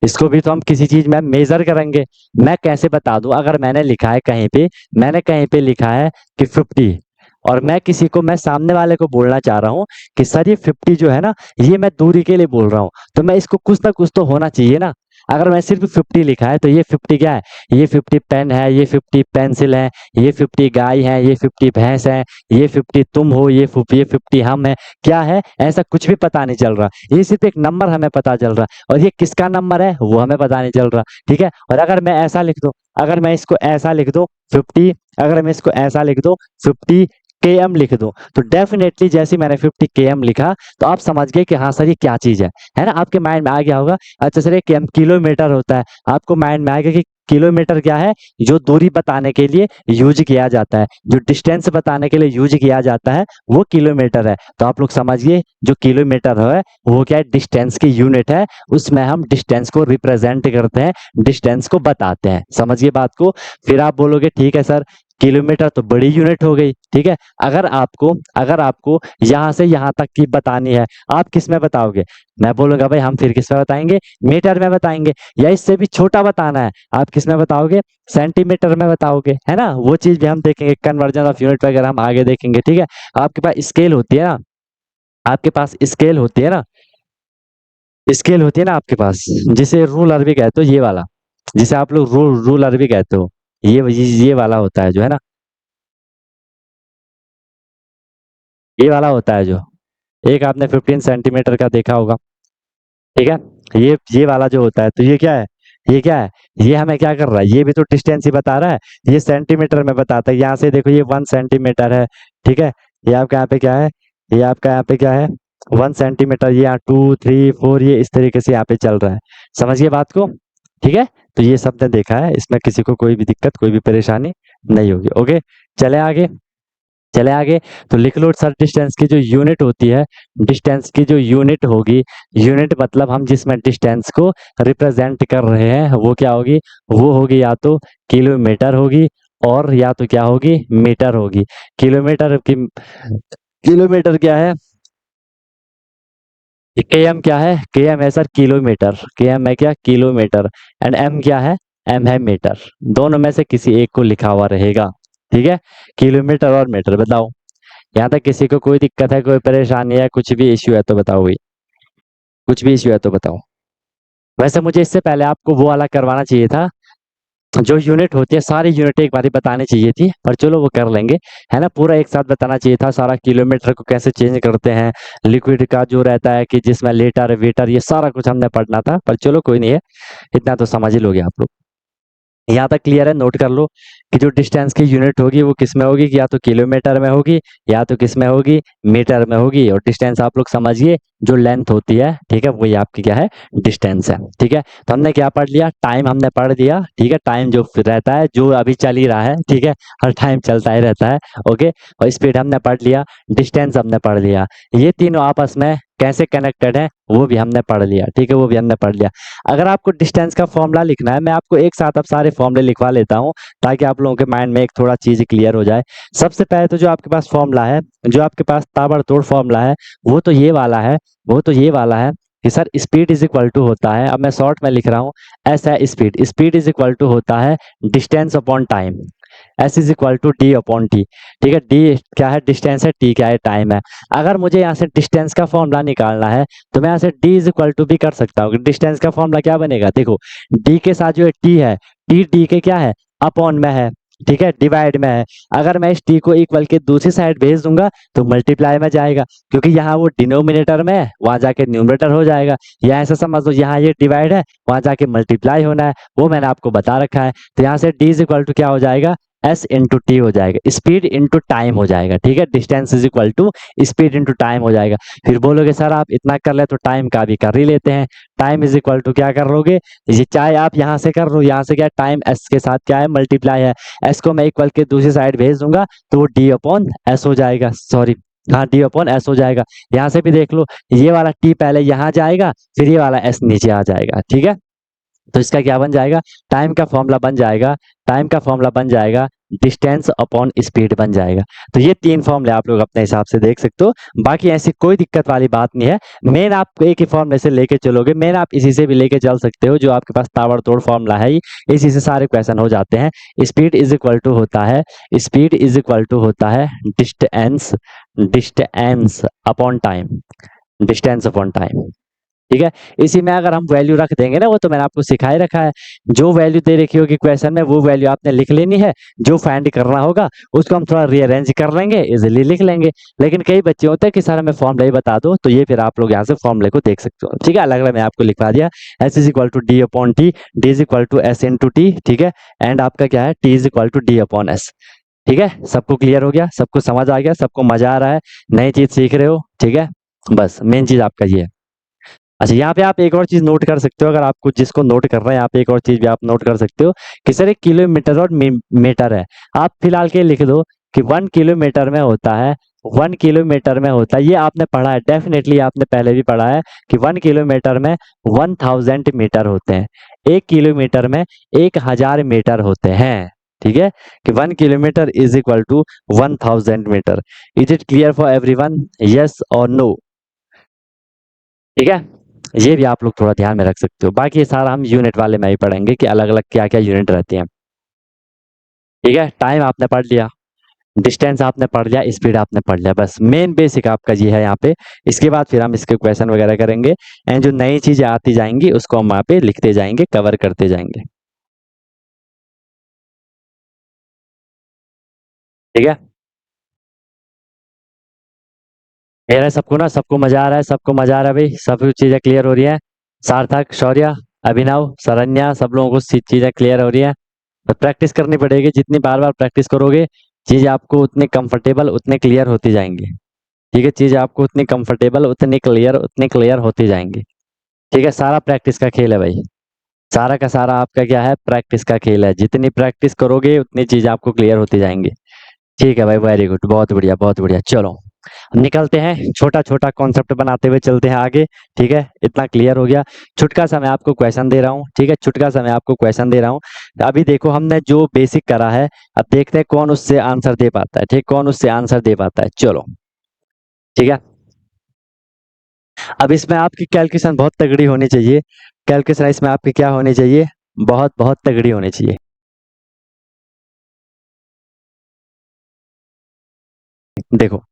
इसको भी तो हम किसी चीज में मेजर करेंगे। मैं कैसे बता दूं, अगर मैंने लिखा है कहीं पे, मैंने कहीं पे लिखा है कि 50, और मैं किसी को, मैं सामने वाले को बोलना चाह रहा हूँ कि सर ये 50 जो है ना, ये मैं दूरी के लिए बोल रहा हूँ, तो मैं इसको कुछ ना कुछ तो होना चाहिए ना। अगर मैं सिर्फ 50 लिखा है तो ये 50 क्या है, ये 50 पेन है, ये 50 पेंसिल है, ये 50 गाय है, ये 50 भैंस है, ये 50 तुम हो, ये 50 हम है, क्या है, ऐसा कुछ भी पता नहीं चल रहा, ये सिर्फ एक नंबर हमें पता चल रहा, और ये किसका नंबर है वो हमें पता नहीं चल रहा। ठीक है, और अगर मैं ऐसा लिख दूं, अगर मैं इसको ऐसा लिख दूं 50, अगर मैं इसको ऐसा लिख दूं 50 km लिख दूं, तो डेफिनेटली जैसे मैंने 50 km लिखा तो आप समझ गए कि हाँ सर ये क्या चीज है ना, आपके माइंड में आ गया होगा। अच्छा सर ये किलोमीटर होता है, आपको माइंड में आएगा कि किलोमीटर क्या है, जो दूरी बताने के लिए यूज किया जाता है, जो डिस्टेंस बताने के लिए यूज किया जाता है वो किलोमीटर है। तो आप लोग समझिए जो किलोमीटर है वो क्या है, डिस्टेंस की यूनिट है, उसमें हम डिस्टेंस को रिप्रेजेंट करते हैं, डिस्टेंस को बताते हैं। समझिए बात को। फिर आप बोलोगे ठीक है सर, किलोमीटर तो बड़ी यूनिट हो गई, ठीक है। अगर आपको यहाँ से यहाँ तक की बतानी है, आप किस में बताओगे? मैं बोलूंगा भाई हम फिर किस में बताएंगे, मीटर में बताएंगे। या इससे भी छोटा बताना है, आप किस में बताओगे? सेंटीमीटर में बताओगे, है ना। वो चीज भी हम देखेंगे, कन्वर्जन ऑफ यूनिट वगैरह हम आगे देखेंगे, ठीक है। आपके पास स्केल होती है ना, आपके पास स्केल होती है ना, स्केल होती है ना आपके पास, जिसे रूलर भी कहते हो, ये वाला, जिसे आप लोग रूलर भी कहते हो, ये वाला होता है जो है ना, ये वाला होता है जो, एक आपने 15 सेंटीमीटर का देखा होगा, ठीक है। ये वाला जो होता है, तो ये क्या है, ये क्या है, ये हमें क्या कर रहा है, ये भी तो डिस्टेंस ही बता रहा है, ये सेंटीमीटर में बताता है। यहाँ से देखो ये 1 सेंटीमीटर है, ठीक है। ये आपका यहाँ पे क्या है, ये आपका यहाँ पे क्या है, 1 सेंटीमीटर। ये यहाँ 2 3 4, ये इस तरीके से यहाँ पे चल रहा है। समझिए बात को, ठीक है। तो ये सब ने देखा है, इसमें किसी को कोई भी दिक्कत, कोई भी परेशानी नहीं होगी। ओके, चले आगे, चले आगे। तो लिख लो सर, डिस्टेंस की जो यूनिट होती है, डिस्टेंस की जो यूनिट होगी, यूनिट मतलब हम जिसमें डिस्टेंस को रिप्रेजेंट कर रहे हैं वो क्या होगी, वो होगी या तो किलोमीटर होगी, और या तो क्या होगी, मीटर होगी। किलोमीटर की, किलोमीटर क्या है, के एम क्या है, के एम है सर किलोमीटर, के एम है क्या, किलोमीटर। एंड एम क्या है, एम है मीटर। दोनों में से किसी एक को लिखा हुआ रहेगा, ठीक है। किलोमीटर और मीटर, बताओ यहाँ तक किसी को कोई दिक्कत है, कोई परेशानी है, कुछ भी इश्यू है तो बताओ भाई, कुछ भी इश्यू है तो बताओ। वैसे मुझे इससे पहले आपको वो वाला करवाना चाहिए था, जो यूनिट होती है सारी यूनिट एक बारी बतानी चाहिए थी, पर चलो वो कर लेंगे, है ना। पूरा एक साथ बताना चाहिए था सारा, किलोमीटर को कैसे चेंज करते हैं, लिक्विड का जो रहता है कि जिसमें लीटर वेटर, ये सारा कुछ हमने पढ़ना था, पर चलो कोई नहीं है, इतना तो समझ ही लोगे आप लोग। यहाँ तक क्लियर है, नोट कर लो कि जो डिस्टेंस की यूनिट होगी वो किस में होगी, कि या तो किलोमीटर में होगी, या तो किस में होगी, मीटर में होगी। और डिस्टेंस आप लोग समझिए, जो लेंथ होती है, ठीक है, वही आपकी क्या है, डिस्टेंस है, ठीक है। तो हमने क्या पढ़ लिया, टाइम हमने पढ़ दिया, ठीक है। टाइम जो रहता है, जो अभी चल ही रहा है, ठीक है, हर टाइम चलता ही रहता है, ओके। और स्पीड हमने पढ़ लिया, डिस्टेंस हमने पढ़ लिया, ये तीनों आपस में कैसे कनेक्टेड है वो भी हमने पढ़ लिया, ठीक है, वो भी हमने पढ़ लिया। अगर आपको डिस्टेंस का फॉर्मूला लिखना है, मैं आपको एक साथ अब सारे फॉर्मूले लिखवा लेता हूँ, ताकि आप लोगों के माइंड में एक थोड़ा चीज क्लियर हो जाए। सबसे पहले तो जो आपके पास फॉर्मूला है, जो आपके पास ताबड़तोड़ फॉर्मूला है, वो तो ये वाला है, वो तो ये वाला है कि sir speed is equal to होता है, अब मैं शॉर्ट में लिख रहा हूँ, एस है speed, speed is equal to होता है distance upon time, S is equal to D upon T, ठीक है। डी क्या है, डिस्टेंस है, टी क्या है, टाइम है। अगर मुझे यहाँ से डिस्टेंस का फॉर्मूला निकालना है, तो मैं यहाँ से डी इज इक्वल टू भी कर सकता हूँ। डिस्टेंस का फॉर्मूला क्या बनेगा, देखो, डी के साथ जो टी है, टी डी के क्या है, अपॉन में है, ठीक है, डिवाइड में है। अगर मैं इस टी को इक्वल के दूसरी साइड भेज दूंगा तो मल्टीप्लाई में जाएगा, क्योंकि यहाँ वो डिनोमिनेटर में है, वहां जाके न्यूमरेटर हो जाएगा। या ऐसा समझ लो, यहाँ ये डिवाइड है, वहां जाके मल्टीप्लाई होना है, वो मैंने आपको बता रखा है। तो यहाँ से डी इज इक्वल टू क्या हो जाएगा, एस इंटू टी हो जाएगा, स्पीड इंटू टाइम हो जाएगा, ठीक है। Distance is equal to speed into time हो जाएगा। फिर बोलोगे सर आप इतना कर ले तो टाइम का भी कर ही लेते हैं, टाइम इज इक्वल टू क्या कर लोगे, ये चाहे आप यहाँ से कर लो, यहाँ से क्या टाइम एस के साथ क्या है, मल्टीप्लाई है, एस को मैं इक्वल के दूसरी साइड भेज दूंगा तो वो डी अपॉन एस हो जाएगा, सॉरी, हाँ डी अपॉन एस हो जाएगा। यहाँ से भी देख लो, ये वाला टी पहले यहाँ जाएगा, फिर ये वाला एस नीचे आ जाएगा, ठीक है। तो इसका क्या बन जाएगा, टाइम का फॉर्मूला बन जाएगा, टाइम का फॉर्मूला बन जाएगा डिस्टेंस अपॉन स्पीड बन जाएगा। तो ये तीन फॉर्मूले आप लोग अपने हिसाब से देख सकते हो, बाकी ऐसी कोई दिक्कत वाली बात नहीं है। मेन आप एक ही फॉर्मूले से लेके चलोगे, मेन आप इसी से भी लेके चल सकते हो, जो आपके पास ताबड़तोड़ फॉर्मूला है ही, इसी से सारे क्वेश्चन हो जाते हैं। स्पीड इज इक्वल टू होता है, स्पीड इज इक्वल टू होता है distance, distance upon time, distance upon time, ठीक है। इसी में अगर हम वैल्यू रख देंगे ना, वो तो मैंने आपको सिखा ही रखा है, जो वैल्यू दे रखी होगी क्वेश्चन में वो वैल्यू आपने लिख लेनी है, जो फाइंड करना होगा उसको हम थोड़ा रीअरेंज कर लेंगे, इजीली लिख लेंगे। लेकिन कई बच्चे होते हैं कि सर हमें फॉर्मूला ही बता दो, तो ये फिर आप लोग यहाँ से फॉर्मूले को देख सकते हो, ठीक है। अलग अलग मैं आपको लिखवा दिया, S is equal to D upon T, D is equal to S into T, ठीक है। एंड आपका क्या है, T is equal to D upon S, ठीक है। सबको क्लियर हो गया, सबको समझ आ गया, सबको मजा आ रहा है, नई चीज सीख रहे हो, ठीक है। बस मेन चीज आपका ये है। अच्छा, यहाँ पे आप एक और चीज नोट कर सकते हो, अगर आपको जिसको नोट कर रहे हैं यहाँ पे एक और चीज भी आप नोट कर सकते हो कि सर एक किलोमीटर और मीटर है। आप फिलहाल के लिख दो कि 1 किलोमीटर में होता है, 1 किलोमीटर में होता है, ये आपने पढ़ा है, डेफिनेटली आपने पहले भी पढ़ा है कि 1 किलोमीटर में 1000 मीटर होते हैं, 1 किलोमीटर में 1000 मीटर होते हैं। ठीक है, कि 1 kilometre is equal to 1000 metre. Is it clear for everyone, yes और नो? ठीक है, ये भी आप लोग थोड़ा ध्यान में रख सकते हो। बाकी ये सारा हम यूनिट वाले में ही पढ़ेंगे कि अलग अलग क्या क्या यूनिट रहती हैं। ठीक है, टाइम आपने पढ़ लिया, डिस्टेंस आपने पढ़ लिया, स्पीड आपने पढ़ लिया, बस मेन बेसिक आपका ये है यहाँ पे। इसके बाद फिर हम इसके क्वेश्चन वगैरह करेंगे एंड जो नई चीजें आती जाएंगी उसको हम वहाँ पे लिखते जाएंगे, कवर करते जाएंगे। ठीक है, मेरा सबको ना, सबको मजा आ रहा है, सबको मजा आ रहा है भाई, सब चीजें क्लियर हो रही है? सार्थक, शौर्य, अभिनव, शरण्या, सब लोगों को चीजें क्लियर हो रही है? तो प्रैक्टिस करनी पड़ेगी, जितनी बार बार प्रैक्टिस करोगे चीज आपको उतने कंफर्टेबल उतने क्लियर होती जाएंगी। ठीक है, चीज आपको उतनी कंफर्टेबल उतनी क्लियर होती जाएंगी। ठीक है, सारा प्रैक्टिस का खेल है भाई, सारा का सारा आपका क्या है, प्रैक्टिस का खेल है, जितनी प्रैक्टिस करोगे उतनी चीज आपको क्लियर होती जाएंगी। ठीक है भाई, वेरी गुड, बहुत बढ़िया बहुत बढ़िया। चलो निकलते हैं, छोटा छोटा कॉन्सेप्ट बनाते हुए चलते हैं आगे। ठीक है, इतना क्लियर हो गया। छुटका सा मैं आपको क्वेश्चन दे रहा हूँ, ठीक है, छुटका सा मैं आपको क्वेश्चन दे रहा हूँ। अभी देखो हमने जो बेसिक करा है, अब देखते हैं कौन उससे आंसर दे पाता है। ठीक, कौन उससे आंसर दे पाता है, चलो। ठीक है, अब इसमें आपकी कैलकुलेशन बहुत तगड़ी होनी चाहिए। कैलकुलेशन इसमें आपकी क्या होनी चाहिए, बहुत बहुत तगड़ी होनी चाहिए। देखो,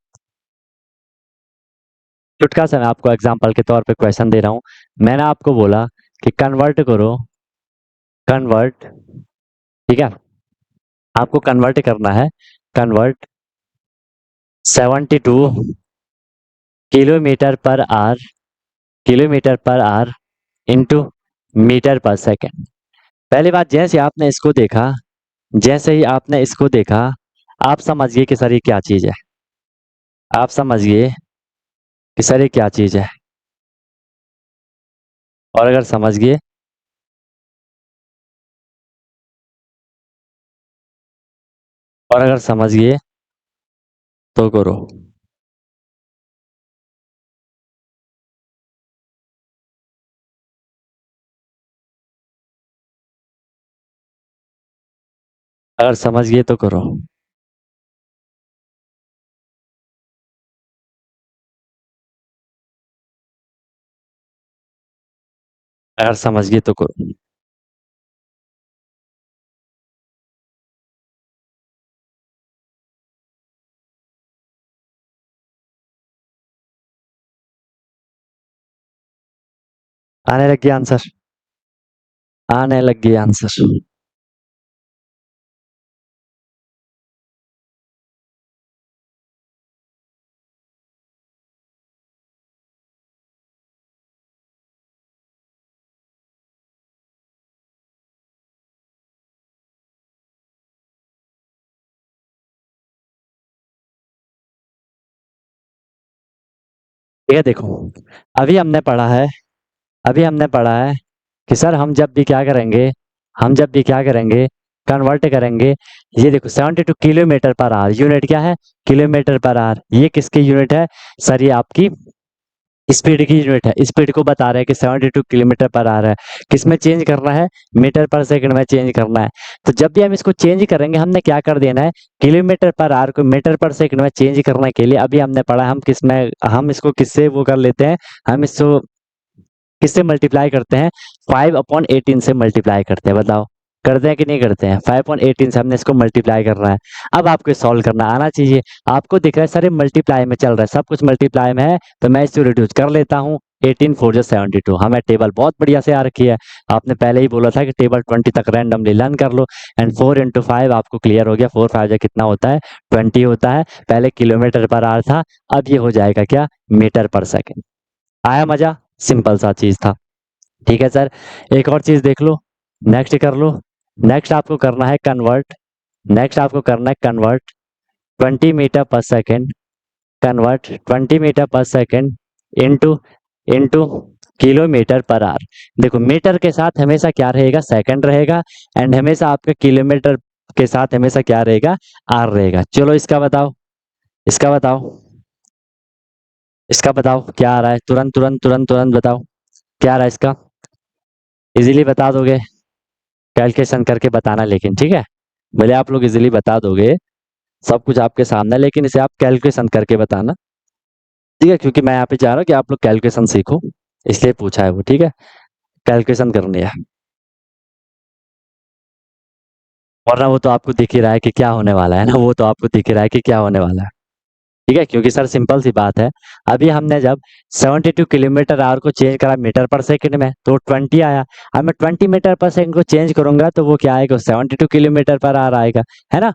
चुटका सा मैं आपको एग्जांपल के तौर पे क्वेश्चन दे रहा हूँ। मैंने आपको बोला कि कन्वर्ट करो, कन्वर्ट, ठीक है, आपको कन्वर्ट करना है, convert 72 kilometre per hour, kilometre per hour into metre per second. पहली बात, जैसे आपने इसको देखा, जैसे ही आपने इसको देखा, आप समझिए कि सर ये क्या चीज है, आप समझिए कि सर ये क्या चीज है। और अगर समझ गए, और अगर समझ गए तो करो। अगर समझ गए तो करो। अगर समझ गए तो करो। आने लग गया आंसर, आने लग गया आंसर। ठीक है, देखो अभी हमने पढ़ा है, अभी हमने पढ़ा है कि सर हम जब भी क्या करेंगे, हम जब भी क्या करेंगे, कन्वर्ट करेंगे। ये देखो 72 किलोमीटर पर आवर, यूनिट क्या है, किलोमीटर पर आवर। ये किसकी यूनिट है सर, ये आपकी स्पीड की यूनिट है। स्पीड को बता रहे हैं कि 72 किलोमीटर पर आवर है, किसमें चेंज करना है, मीटर पर सेकंड में चेंज करना है। तो जब भी हम इसको चेंज करेंगे हमने क्या कर देना है, किलोमीटर पर आवर को मीटर पर सेकंड में चेंज करने के लिए अभी हमने पढ़ा, हम किस में, हम इसको किससे वो कर लेते हैं, हम इसको किससे मल्टीप्लाई करते हैं, 5/18 से मल्टीप्लाई करते हैं। बताओ करते हैं कि नहीं करते हैं, 5/18 से हमने इसको मल्टीप्लाई करना है। अब आपको सॉल्व करना आना चाहिए। आपको दिख रहा है सर ये मल्टीप्लाई में चल रहा है, सब कुछ मल्टीप्लाई में है, तो मैं इसको रिड्यूस कर लेता हूँ। 18 4 जो 72, हमें टेबल बहुत बढ़िया से आ रखी है। आपने पहले ही बोला था कि टेबल 20 तक रैंडमली लर्न कर लो। एंड 4 × 5 आपको क्लियर हो गया, 4 5 जो कितना होता है, 20 होता है। पहले किलोमीटर पर आवर था, अब ये हो जाएगा क्या, मीटर पर सेकेंड। आया मजा, सिंपल सा चीज था। ठीक है सर, एक और चीज देख लो, नेक्स्ट कर लो। नेक्स्ट आपको करना है कन्वर्ट, नेक्स्ट आपको करना है convert 20 metre per second, convert 20 metre per second into into kilometre per our. देखो मीटर के साथ हमेशा क्या रहेगा, सेकंड रहेगा, एंड हमेशा आपके किलोमीटर के साथ हमेशा क्या रहेगा, आर रहेगा। चलो इसका बताओ, इसका बताओ, इसका बताओ क्या आ रहा है, तुरंत तुरंत तुरंत तुरंत बताओ क्या आ रहा है इसका। इजीली बता दोगे, कैलकुलेशन करके बताना, लेकिन ठीक है, भले आप लोग इजीली बता दोगे, सब कुछ आपके सामने, लेकिन इसे आप कैलकुलेशन करके बताना, ठीक है, क्योंकि मैं यहाँ पे चाह रहा हूँ कि आप लोग कैलकुलेशन सीखो, इसलिए पूछा है वो, ठीक है, कैलकुलेशन करनी है, वरना वो तो आपको दिख ही रहा है कि क्या होने वाला है ना, वो तो आपको दिख ही रहा है कि क्या होने वाला है, ठीक है, क्योंकि सर सिंपल सी बात है, अभी हमने जब 72 किलोमीटर आवर को चेंज करा मीटर पर सेकंड में तो 20 आया। अब मैं 20 मीटर पर सेकंड को चेंज करूंगा तो वो क्या आएगा, 72 किलोमीटर पर आवर आएगा, है ना,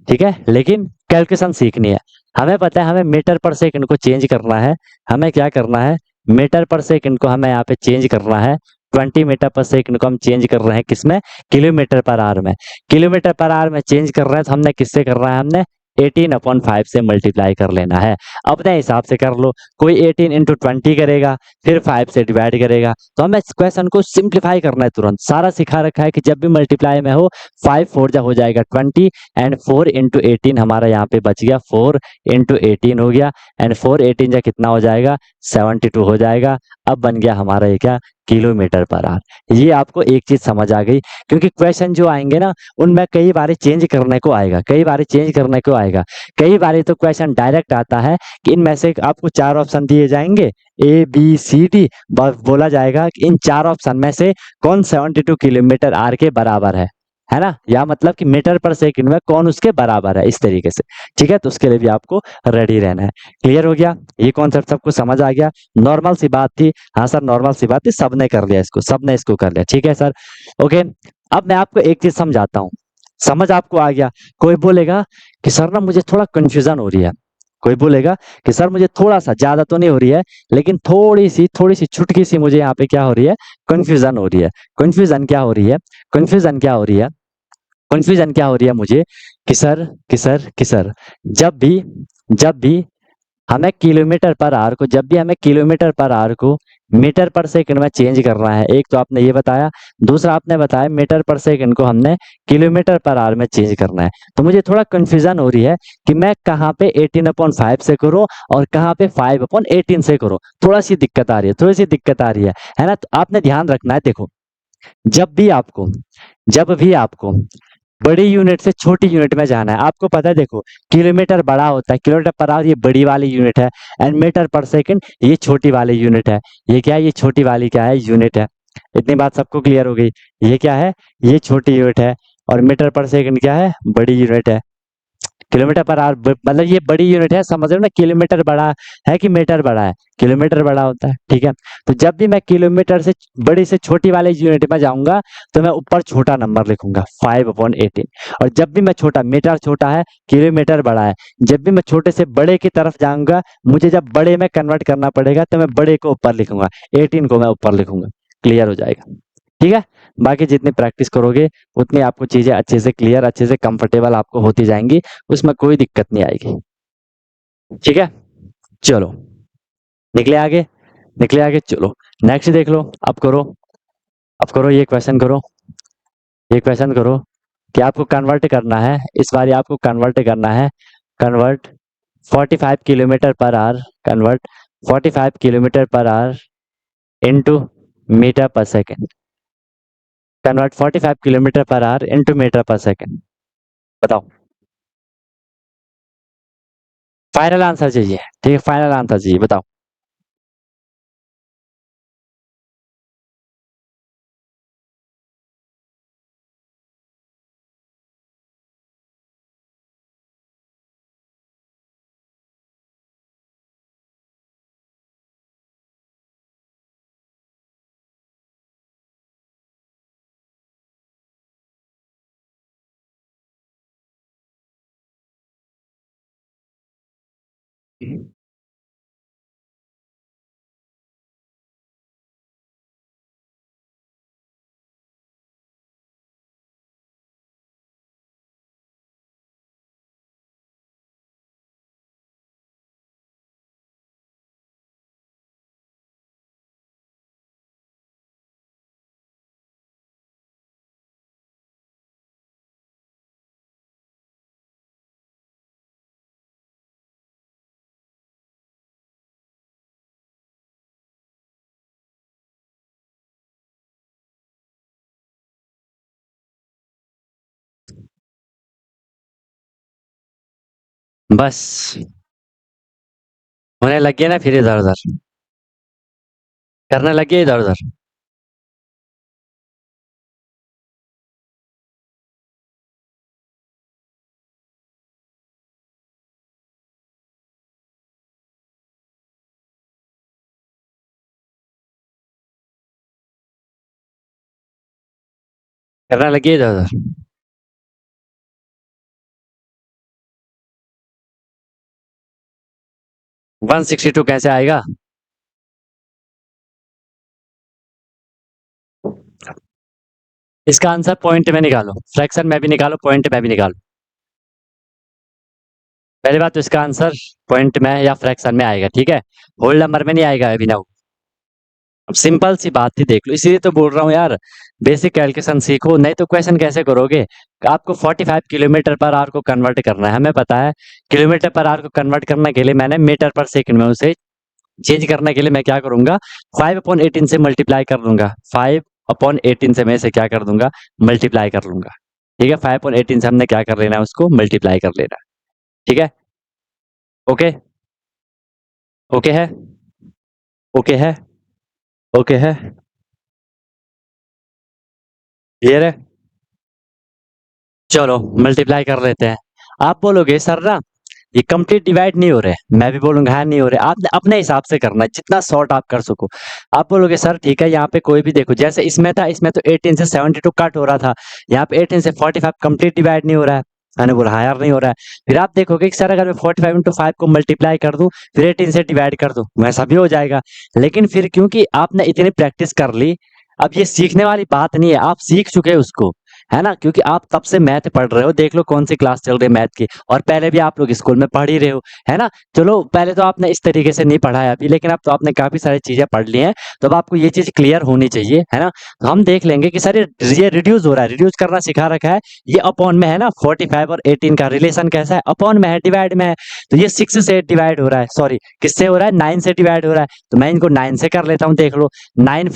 ठीक है, लेकिन कैलकुलेशन सीखनी है। हमें पता है हमें मीटर पर सेकंड को चेंज करना है, हमें क्या करना है, मीटर पर सेकंड को हमें यहाँ पे चेंज करना है, 20 मीटर पर सेकंड को हम चेंज कर रहे हैं किसमें, किलोमीटर पर आवर में। किलोमीटर पर आवर में चेंज कर रहे हैं तो हमने किससे कर रहा है, हमने 18/5 से मल्टीप्लाई कर लेना है। अपने हिसाब से कर लो, कोई 18 × 20 करेगा, फिर 5 से डिवाइड करेगा, तो हमें इस क्वेश्चन को सिंप्लीफाई करना है तुरंत, सारा सिखा रखा है कि जब भी मल्टीप्लाई में हो 5 4 जा हो जाएगा 20, एंड 4 × 18 हमारा यहाँ पे बच गया, 4 × 18 हो गया, एंड 4 × 18 जा कितना हो जाएगा, 72 हो जाएगा। अब बन गया हमारा ये क्या, किलोमीटर पर आवर। ये आपको एक चीज समझ आ गई, क्योंकि क्वेश्चन जो आएंगे ना उनमें कई बार चेंज करने को आएगा, कई बार चेंज करने को आएगा, कई बार तो क्वेश्चन डायरेक्ट आता है कि इनमें से आपको 4 ऑप्शन दिए जाएंगे, ABCD, बस बोला जाएगा कि इन 4 ऑप्शन में से कौन 72 किलोमीटर आर के बराबर है ना, या मतलब कि मीटर पर सेकंड में कौन उसके बराबर है, इस तरीके से, ठीक है, तो उसके लिए भी आपको रेडी रहना है। क्लियर हो गया, ये कॉन्सेप्ट सबको समझ आ गया, नॉर्मल सी बात थी, हाँ सर नॉर्मल सी बात थी, सबने कर लिया इसको, सबने इसको कर लिया, ठीक है सर, ओके। अब मैं आपको एक चीज समझाता हूँ, समझ आपको आ गया। कोई बोलेगा कि सर ना मुझे थोड़ा कंफ्यूजन हो रही है, कोई बोलेगा कि सर मुझे थोड़ा सा, ज्यादा तो नहीं हो रही है, लेकिन थोड़ी सी छुटकी सी मुझे यहाँ पे क्या हो रही है, कंफ्यूजन हो रही है। कंफ्यूजन क्या हो रही है, कंफ्यूजन क्या हो रही है, कंफ्यूजन क्या हो रही है मुझे, कि सर जब भी हमें किलोमीटर पर आवर को, जब भी हमें किलोमीटर पर आवर को मीटर पर सेकंड में चेंज करना है, एक तो आपने ये बताया, दूसरा आपने बताया मीटर पर सेकंड को हमने किलोमीटर पर आवर में चेंज करना है, तो मुझे थोड़ा कंफ्यूजन हो रही है कि मैं कहाँ पे 18/5 से करूं और कहाँ पे 5/18 से करूं, थोड़ा सी दिक्कत आ रही है, थोड़ी सी दिक्कत आ रही है ना, तो आपने ध्यान रखना है। देखो, जब भी आपको जब भी आपको बड़ी यूनिट से छोटी यूनिट में जाना है, आपको पता है, देखो किलोमीटर बड़ा होता है, किलोमीटर पर आवर ये बड़ी वाली यूनिट है, एंड मीटर पर सेकंड ये छोटी वाली यूनिट है, ये क्या है, ये छोटी वाली क्या है, यूनिट है। इतनी बात सबको क्लियर हो गई, ये क्या है, ये छोटी यूनिट है, और मीटर पर सेकंड क्या है, बड़ी यूनिट है। किलोमीटर पर आवर मतलब ये बड़ी यूनिट है, समझ रहे हो ना, किलोमीटर बड़ा है कि मीटर बड़ा है, किलोमीटर बड़ा होता है, ठीक है। तो जब भी मैं किलोमीटर से बड़ी से छोटी वाले यूनिट में जाऊंगा तो मैं ऊपर छोटा नंबर लिखूंगा 5/18, और जब भी मैं छोटा, मीटर छोटा है, किलोमीटर बड़ा है, जब भी मैं छोटे से बड़े की तरफ जाऊंगा, मुझे जब बड़े में कन्वर्ट करना पड़ेगा तो मैं बड़े को ऊपर लिखूंगा, 18 को मैं ऊपर लिखूंगा। क्लियर हो जाएगा, ठीक है। बाकी जितनी प्रैक्टिस करोगे उतनी आपको चीजें अच्छे से क्लियर, अच्छे से कंफर्टेबल आपको होती जाएंगी, उसमें कोई दिक्कत नहीं आएगी, ठीक है। चलो, निकले आगे, निकले आगे, चलो नेक्स्ट देख लो, अब करो, अब करो, ये क्वेश्चन करो, ये क्वेश्चन करो कि आपको कन्वर्ट करना है, इस बार आपको कन्वर्ट करना है, convert 45 kilometre per hour, convert 45 kilometre per hour into metre per second, convert 45 kilometre per hour into metre per second, बताओ। फाइनल आंसर चाहिए, ठीक है, फाइनल आंसर चाहिए, बताओ। बस होने लग गया ना फिर इधर उधर करने लग गया इधर उधर। करने लग गया इधर उधर। 162 कैसे आएगा? इसका आंसर पॉइंट में निकालो, फ्रैक्शन में भी निकालो, पॉइंट में भी निकालो। पहली बात तो इसका आंसर पॉइंट में या फ्रैक्शन में आएगा, ठीक है, होल नंबर में नहीं आएगा अभी ना। अब सिंपल सी बात ही देख लो, इसीलिए तो बोल रहा हूँ यार, बेसिक कैलकुलेशन सीखो, नहीं तो क्वेश्चन कैसे करोगे। आपको 45 किलोमीटर पर आवर को कन्वर्ट करना है, हमें पता है। किलोमीटर पर आवर को कन्वर्ट करने के लिए मैंने मीटर पर सेकंड में उसे चेंज करने के लिए मैं क्या करूंगा, 5/18 से मल्टीप्लाई कर दूंगा, 5/18 से मैं इसे क्या कर दूंगा, मल्टीप्लाई कर लूंगा। ठीक है, 5/18 से हमने क्या कर लेना है, उसको मल्टीप्लाई कर लेना है। ठीक है, ओके, ओके है, ओके है, ओके है, क्लियर है। चलो मल्टीप्लाई कर लेते हैं। आप बोलोगे सर ना ये कंप्लीट डिवाइड नहीं हो रहे, मैं भी बोलूंगा हाँ नहीं हो रहे, आपने अपने हिसाब से करना है जितना शॉर्ट आप कर सको। आप बोलोगे सर ठीक है, यहाँ पे कोई भी देखो, जैसे इसमें था, इसमें तो 18 से 72 कट हो रहा था, यहाँ पे 18 से 45 कंप्लीट डिवाइड नहीं हो रहा है। मैंने बोला हाँ यार नहीं हो रहा है। फिर आप देखोगे कि सर अगर मैं 45 इंटू 5 को मल्टीप्लाई कर दूं, फिर 18 से डिवाइड कर दूं, वैसा भी हो जाएगा। लेकिन फिर क्योंकि आपने इतनी प्रैक्टिस कर ली, अब ये सीखने वाली बात नहीं है, आप सीख चुके हैं उसको, है ना, क्योंकि आप तब से मैथ पढ़ रहे हो, देख लो कौन सी क्लास चल रही है मैथ की, और पहले भी आप लोग स्कूल में पढ़ ही रहे हो, है ना। चलो पहले तो आपने इस तरीके से नहीं पढ़ा है अभी, लेकिन अब तो आपने काफी सारी चीजें पढ़ ली हैं, तो अब आपको ये चीज क्लियर होनी चाहिए, है ना। तो हम देख लेंगे कि सर ये रिड्यूस हो रहा है, रिड्यूस करना सिखा रखा है, ये अपॉन में है ना, 45 और 18 का रिलेशन कैसा है, अपॉन में है, डिवाइड में है। तो ये 6 से डिवाइड हो रहा है, सॉरी किससे हो रहा है, 9 से डिवाइड हो रहा है, तो मैं इनको 9 से कर लेता हूँ, देख लो, 9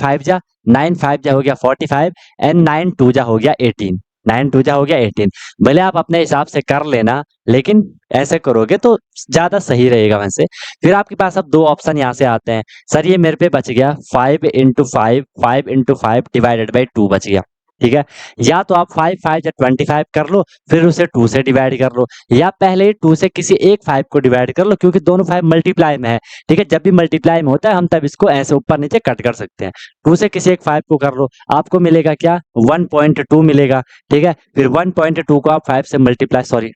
5 जा हो गया 45, एंड 9 2 जा हो गया 18, 9 2 जा हो गया 18। भले आप अपने हिसाब से कर लेना, लेकिन ऐसे करोगे तो ज्यादा सही रहेगा वैसे। फिर आपके पास अब दो ऑप्शन यहाँ से आते हैं, सर ये मेरे पे बच गया 5 इंटू 5, 5 इंटू 5 डिवाइडेड बाई 2 बच गया। ठीक है, या तो आप 5 5 या 25 कर लो, फिर उसे 2 से डिवाइड कर लो, या पहले 2 से किसी एक 5 को डिवाइड कर लो, क्योंकि दोनों 5 मल्टीप्लाई में है। ठीक है, जब भी मल्टीप्लाई में होता है हम तब इसको ऐसे ऊपर नीचे कट कर सकते हैं। 2 से किसी एक 5 को कर लो, आपको मिलेगा क्या, 1.2 मिलेगा। ठीक है, फिर 1.2 को आप 5 से मल्टीप्लाई, सॉरी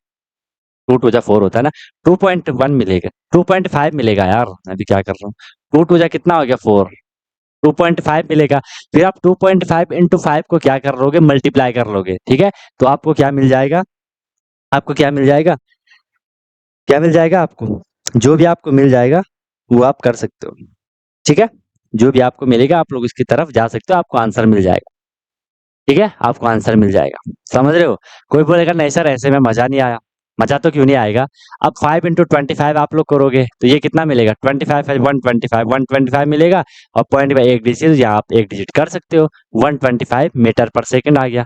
2 2 जा 4 होता है ना, 2.1 मिलेगा, 2.5 मिलेगा यार, मैं भी क्या कर रहा हूँ, 2 2 जा कितना हो गया 4, 2.5 मिलेगा। फिर आप 2.5 इंटू 5 को क्या कर लोगे, मल्टीप्लाई कर लोगे। ठीक है, तो आपको क्या मिल जाएगा, आपको क्या मिल जाएगा, क्या मिल जाएगा आपको, जो भी आपको मिल जाएगा वो आप कर सकते हो। ठीक है, जो भी आपको मिलेगा आप लोग इसकी तरफ जा सकते हो, आपको आंसर मिल जाएगा। ठीक है, आपको आंसर मिल जाएगा, समझ रहे हो। कोई बोलेगा नहीं सर ऐसे में मजा नहीं आया, मजा तो क्यों नहीं आएगा। अब 5 इंटू 25 आप लोग करोगे तो ये कितना मिलेगा, 25 125 मिलेगा, और पॉइंट में एक डिजिट, या आप एक डिजिट कर सकते हो, 125 मीटर पर सेकंड आ गया,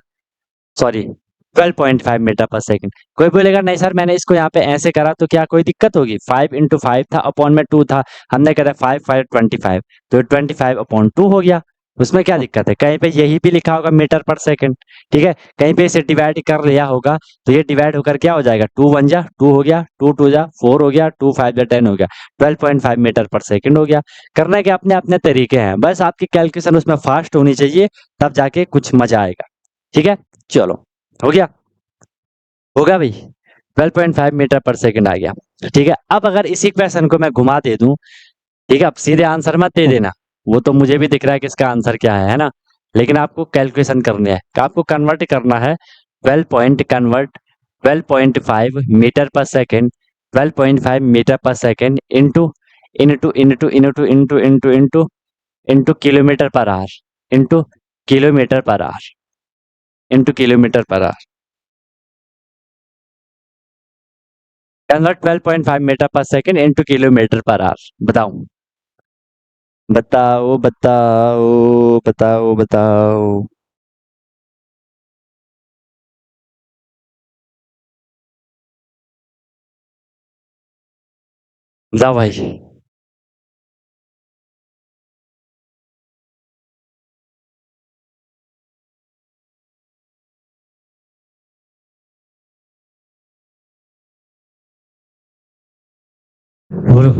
सॉरी 12.5 मीटर पर सेकंड। कोई बोलेगा नहीं सर मैंने इसको यहाँ पे ऐसे करा तो क्या कोई दिक्कत होगी, 5 इंटू 5 था, अपॉन में 2 था, हमने करा 5 5 25, तो 25/2 हो गया, उसमें क्या दिक्कत है, कहीं पे यही भी लिखा होगा मीटर पर सेकंड। ठीक है, कहीं पे इसे डिवाइड कर लिया होगा, तो ये डिवाइड होकर क्या हो जाएगा, 2 1 जा 2 हो गया, 2 2 जा 4 हो गया, 2 5 जा 10 हो गया, 12.5 मीटर पर सेकंड हो गया। करने के अपने अपने तरीके हैं, बस आपकी कैलकुलेशन उसमें फास्ट होनी चाहिए, तब जाके कुछ मजा आएगा। ठीक है, चलो हो गया, होगा भाई, 12.5 मीटर पर सेकंड आ गया। ठीक है, अब अगर इसी क्वेश्चन को मैं घुमा दे दूं, ठीक है, अब सीधे आंसर मत दे देना, वो तो मुझे भी दिख रहा है कि इसका आंसर क्या है ना, लेकिन आपको कैलकुलेशन करनी है, आपको कन्वर्ट करना है, 12.5 metre per second, 12.5 metre per second into into into into into into into into kilometre per hour, into kilometre per hour, into kilometre per hour. Convert 12.5 metre per second into kilometre per hour, बताओ, बताओ बताओ बताओ बताओ। जाओ भाई। बोलो।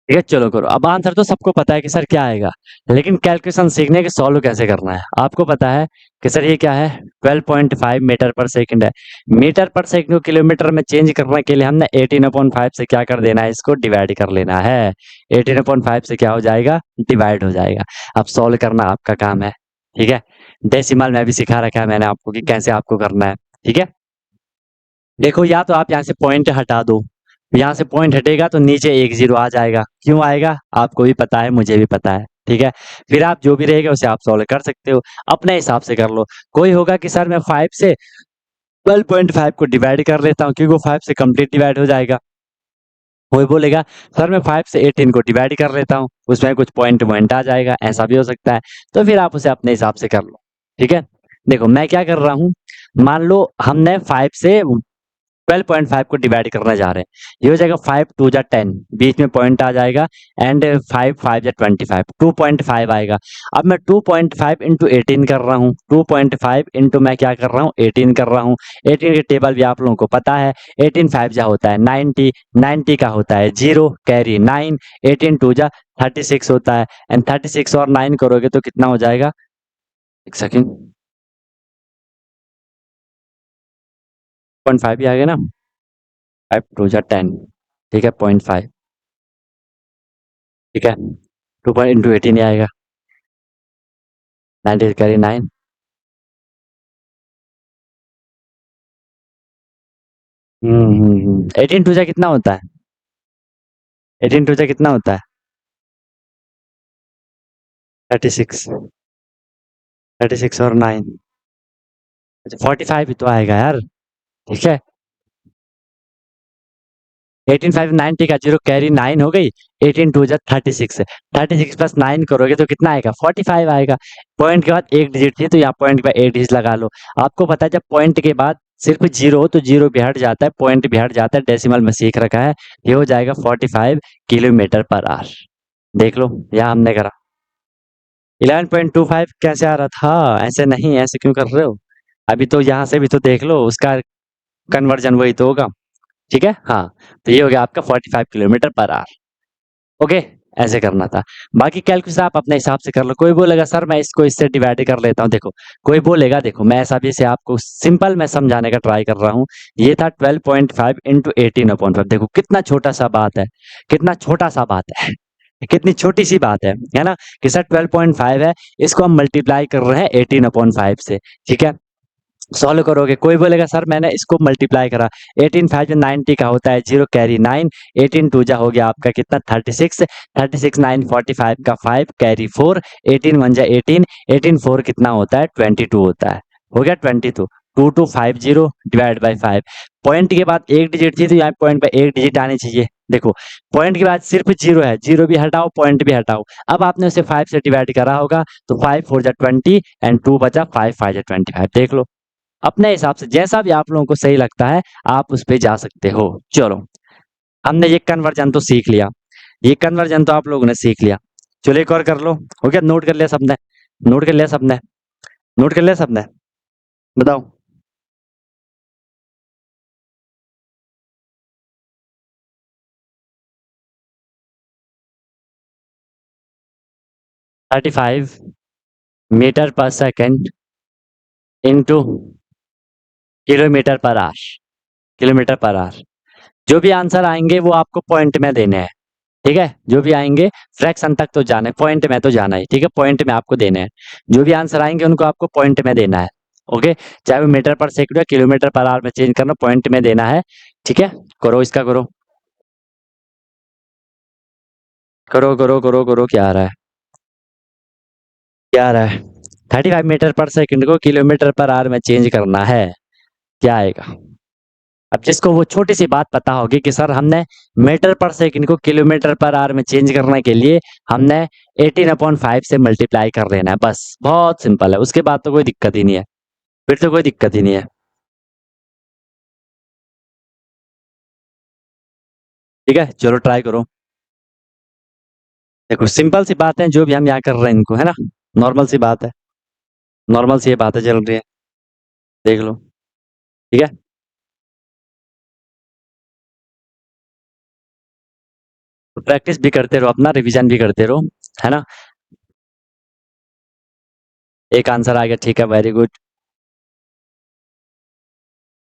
ठीक है, चलो करो। अब आंसर तो सबको पता है कि सर क्या आएगा, लेकिन कैलकुलेशन सीखने के सॉल्व कैसे करना है आपको पता है कि सर ये क्या है, 12.5 मीटर पर सेकंड है। मीटर पर सेकंड को किलोमीटर में चेंज करने के लिए हमने 18/5 से क्या कर देना है, इसको डिवाइड कर लेना है। 18/5 से क्या हो जाएगा, डिवाइड हो जाएगा। अब सॉल्व करना आपका काम है। ठीक है, डेसिमल में भी सिखा रखा है मैंने आपको कि कैसे आपको करना है। ठीक है, देखो या तो आप यहाँ से पॉइंट हटा दो, यहाँ से पॉइंट हटेगा तो नीचे एक जीरो आ जाएगा। क्यों आएगा आपको भी पता है, मुझे भी पता है। ठीक है, फिर आप जो भी रहेगा उसे आप सॉल्व कर सकते हो, अपने हिसाब से कर लो। कोई होगा कि सर मैं 5 से 12.5 को डिवाइड कर लेता हूँ क्योंकि वो 5 से कंप्लीट डिवाइड हो जाएगा। कोई बोलेगा सर मैं 5 से 18 को डिवाइड कर लेता हूँ, उसमें कुछ पॉइंट वॉइंट आ जाएगा, ऐसा भी हो सकता है। तो फिर आप उसे अपने हिसाब से कर लो। ठीक है, देखो मैं क्या कर रहा हूँ, मान लो हमने 5 से 12.5 को डिवाइड करने जा रहे हैं। ये हो जाएगा 5 टू जा 10, बीच में पॉइंट आ जाएगा, एंड 5 5 जा 25, 2.5 आएगा। अब मैं 2.5 इंटू 18 कर रहा हूँ, 2.5 इंटू मैं क्या कर रहा हूँ, 18 कर रहा हूँ। 18 के टेबल भी आप लोगों को पता है, 18 5 जा होता है 90, 90 का होता है 0 कैरी 9, 18 टू जा 36 होता है, एंड 36 और 9 करोगे तो कितना हो जाएगा, एक सेकेंड, 0.5 भी आ गया ना, 5 टू जा 10, ठीक है 0.5, ठीक है, 2 पॉइंट इंटू 18 ही आएगा, 90 कैरी 9। 18 टू जा कितना होता है, 18 टू जा कितना होता है, 36, 36 और 9, अच्छा 45 ही तो आएगा यार। ठीक है, 18 5 90 का 0 कैरी 9 हो गई, 18 टू जा 36, 36 प्लस 9 करोगे तो कितना आएगा, 45 आएगा। पॉइंट के बाद एक डिजिट थी तो यहाँ पॉइंट के बाद एक डिजिट लगा लो। आपको पता है जब पॉइंट के बाद सिर्फ जीरो हो तो जीरो भी हट जाता है, पॉइंट भी हट जाता है, डेसिमल में सीख रखा है। ये हो जाएगा 45 किलोमीटर पर आवर। देख लो, यहाँ हमने करा। 11.25 कैसे आ रहा था, ऐसे नहीं, ऐसे क्यों कर रहे हो। अभी तो यहाँ से भी तो देख लो, उसका कन्वर्जन वही तो होगा। ठीक है, हाँ, तो ये हो गया आपका 45 किलोमीटर पर आवर। ओके, ऐसे करना था। बाकी कैलकुलेशन आप अपने हिसाब से कर लो। कोई बोलेगा सर मैं इसको इससे डिवाइड कर लेता हूँ, देखो कोई बोलेगा, देखो मैं ऐसा भी से आपको सिंपल में समझाने का ट्राई कर रहा हूँ। ये था 12.5 इंटू 18/5, देखो कितना छोटा सा बात है, कितना छोटा सा बात है, कितनी छोटी सी बात है ना, कि सर 12.5 है, इसको हम मल्टीप्लाई कर रहे हैं 18/5 से। ठीक है, सॉल्व करोगे, कोई बोलेगा सर मैंने इसको मल्टीप्लाई करा, 18 5 90 का होता है 0 कैरी 9, 18 टू जा हो गया आपका कितना 36, 36 9 45 का 5 कैरी 4, 18 1 जा 18, 18 4 कितना होता है 22 होता है, हो गया 22, 2250 डिवाइड बाई 5। पॉइंट के बाद एक डिजिट थी तो यहाँ पॉइंट पे एक डिजिट आनी चाहिए। देखो पॉइंट के बाद सिर्फ जीरो है, जीरो भी हटाओ पॉइंट भी हटाओ। अब आपने उसे 5 से डिवाइड करा होगा तो 5 4 जा 20 एंड 2 बचा 5 5 जा 25। देख लो अपने हिसाब से जैसा भी आप लोगों को सही लगता है आप उस पे जा सकते हो। चलो, हमने ये कन्वर्जन तो सीख लिया, ये कन्वर्जन तो आप लोगों ने सीख लिया। चलो एक और कर लो, हो गया, नोट कर लिया सबने, नोट कर लिया सबने, नोट कर लिया सबने, बताओ। 35 metre per second into kilometre per hour, kilometre per our. जो भी आंसर आएंगे वो आपको पॉइंट में देने हैं। ठीक है, जो भी आएंगे, फ्रैक्शन तक तो जाना है, पॉइंट में तो जाना है। ठीक है, पॉइंट में आपको देने हैं, जो भी आंसर आएंगे उनको आपको पॉइंट में देना है। ओके, चाहे वो मीटर पर सेकंड या किलोमीटर पर आवर में चेंज करना, पॉइंट में देना है। ठीक है, करो इसका, करो करो करो करो करो, क्या आ रहा है, क्या आ रहा है, 35 मीटर पर सेकंड को किलोमीटर पर आवर में चेंज करना है, क्या आएगा। अब जिसको वो छोटी सी बात पता होगी कि सर हमने मीटर पर सेकंड को किलोमीटर पर आवर में चेंज करने के लिए हमने 18/5 से मल्टीप्लाई कर लेना है, बस बहुत सिंपल है। उसके बाद तो कोई दिक्कत ही नहीं है, फिर तो कोई दिक्कत ही नहीं है। ठीक है, चलो ट्राई करो। देखो सिंपल सी बात है, जो भी हम यहाँ कर रहे हैं इनको, है ना, नॉर्मल सी बात है, नॉर्मल सी ये बातें चल रही है, देख लो। ठीक है, तो प्रैक्टिस भी करते रहो, अपना रिवीजन भी करते रहो, है ना। एक आंसर आ गया, ठीक है, वेरी गुड।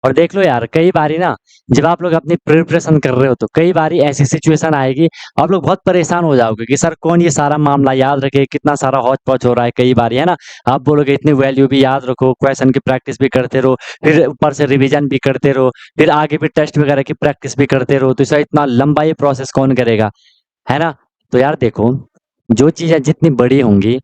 और देख लो यार, कई बारी ना जब आप लोग अपनी प्रिपरेशन कर रहे हो तो कई बारी ऐसी सिचुएशन आएगी, आप लोग बहुत परेशान हो जाओगे कि सर कौन ये सारा मामला याद रखे, कितना सारा हौच पौच हो रहा है कई बारी, है ना। आप बोलोगे इतनी वैल्यू भी याद रखो, क्वेश्चन की प्रैक्टिस भी करते रहो, फिर ऊपर से रिवीजन भी करते रहो, फिर आगे भी टेस्ट वगैरह की प्रैक्टिस भी करते रहो, तो इसका इतना लंबा ये प्रोसेस कौन करेगा, है ना। तो यार देखो, जो चीजें जितनी बड़ी होंगी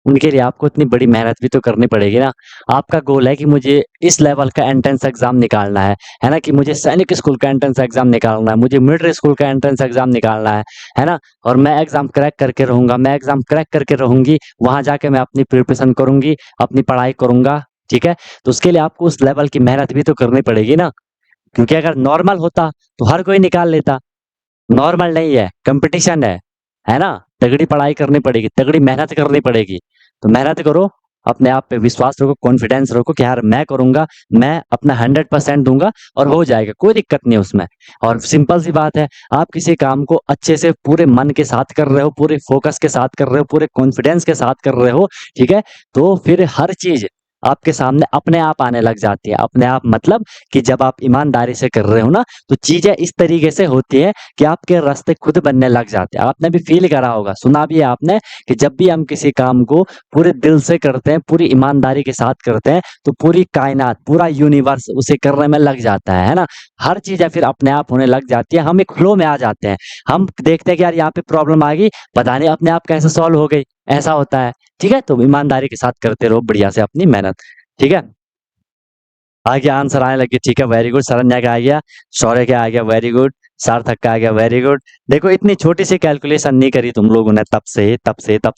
उनके लिए आपको इतनी बड़ी मेहनत भी तो करनी पड़ेगी ना। आपका गोल है कि मुझे इस लेवल का एंट्रेंस एग्जाम निकालना है ना, कि मुझे सैनिक स्कूल का एंट्रेंस एग्जाम निकालना है, मुझे मिलिट्री स्कूल का एंट्रेंस एग्जाम निकालना है ना। और मैं एग्जाम क्रैक करके रहूंगा, मैं एग्जाम क्रैक करके रहूंगी, वहां जाके मैं अपनी प्रिपरेशन करूंगी, अपनी पढ़ाई करूंगा। ठीक है, तो उसके लिए आपको उस लेवल की मेहनत भी तो करनी पड़ेगी ना। क्योंकि अगर नॉर्मल होता तो हर कोई निकाल लेता, नॉर्मल नहीं है, कंपटीशन है ना। तगड़ी पढ़ाई करनी पड़ेगी, तगड़ी मेहनत करनी पड़ेगी। तो मेहनत करो, अपने आप पे विश्वास रखो, कॉन्फिडेंस रखो कि यार मैं करूंगा, मैं अपना 100% दूंगा और हो जाएगा, कोई दिक्कत नहीं है उसमें। और सिंपल सी बात है, आप किसी काम को अच्छे से पूरे मन के साथ कर रहे हो, पूरे फोकस के साथ कर रहे हो, पूरे कॉन्फिडेंस के साथ कर रहे हो, ठीक है, तो फिर हर चीज आपके सामने अपने आप आने लग जाती है। अपने आप मतलब कि जब आप ईमानदारी से कर रहे हो ना, तो चीजें इस तरीके से होती है कि आपके रास्ते खुद बनने लग जाते हैं। आपने भी फील करा होगा, सुना भी है आपने, कि जब भी हम किसी काम को पूरे दिल से करते हैं, पूरी ईमानदारी के साथ करते हैं, तो पूरी कायनात, पूरा यूनिवर्स उसे करने में लग जाता है ना। हर चीजें फिर अपने आप होने लग जाती है, हम एक फ्लो में आ जाते हैं। हम देखते हैं कि यार यहाँ पे प्रॉब्लम आ गई, पता नहीं अपने आप कैसे सॉल्व हो गई, ऐसा होता है। ठीक है, तो ईमानदारी के साथ करते रहो बढ़िया से अपनी मेहनत। ठीक है, आ गया आंसर आने लगे, ठीक है, वेरी गुड। शरण्या का आ गया, शौर्य का आ गया, वेरी गुड। सार्थक का आ गया, वेरी गुड। देखो इतनी छोटी सी कैलकुलेशन नहीं करी तुम लोगों ने, तब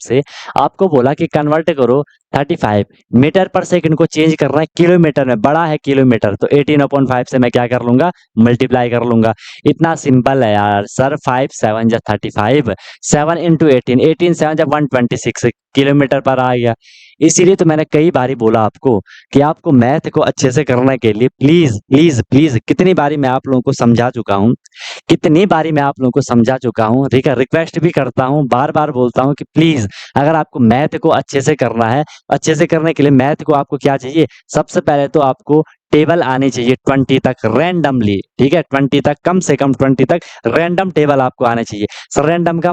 से आपको बोला कि कन्वर्ट करो 35 मीटर पर सेकंड को चेंज करना है किलोमीटर में, बड़ा है किलोमीटर, तो 18/5 से मैं क्या कर लूंगा, मल्टीप्लाई कर लूंगा। इतना सिंपल है यार सर, 5 7 जा 35, 7 इंटू 18, 18 7 जा 126 किलोमीटर पर आ गया। इसीलिए तो मैंने कई बारी बोला आपको कि आपको मैथ को अच्छे से करने के लिए प्लीज प्लीज प्लीज, कितनी बारी मैं आप लोगों को समझा चुका हूँ, कितनी बारी मैं आप लोगों को समझा चुका हूँ, ठीक है, रिक्वेस्ट भी करता हूँ, बार बार बोलता हूँ कि प्लीज, अगर आपको मैथ को अच्छे से करना है, अच्छे से करने के लिए मैथ को आपको क्या चाहिए, सबसे पहले तो आपको टेबल आनी चाहिए 20 तक रैंडमली। ठीक है, 20 तक, कम से कम 20 तक रैंडम टेबल आपको आने चाहिए। सर रैंडम का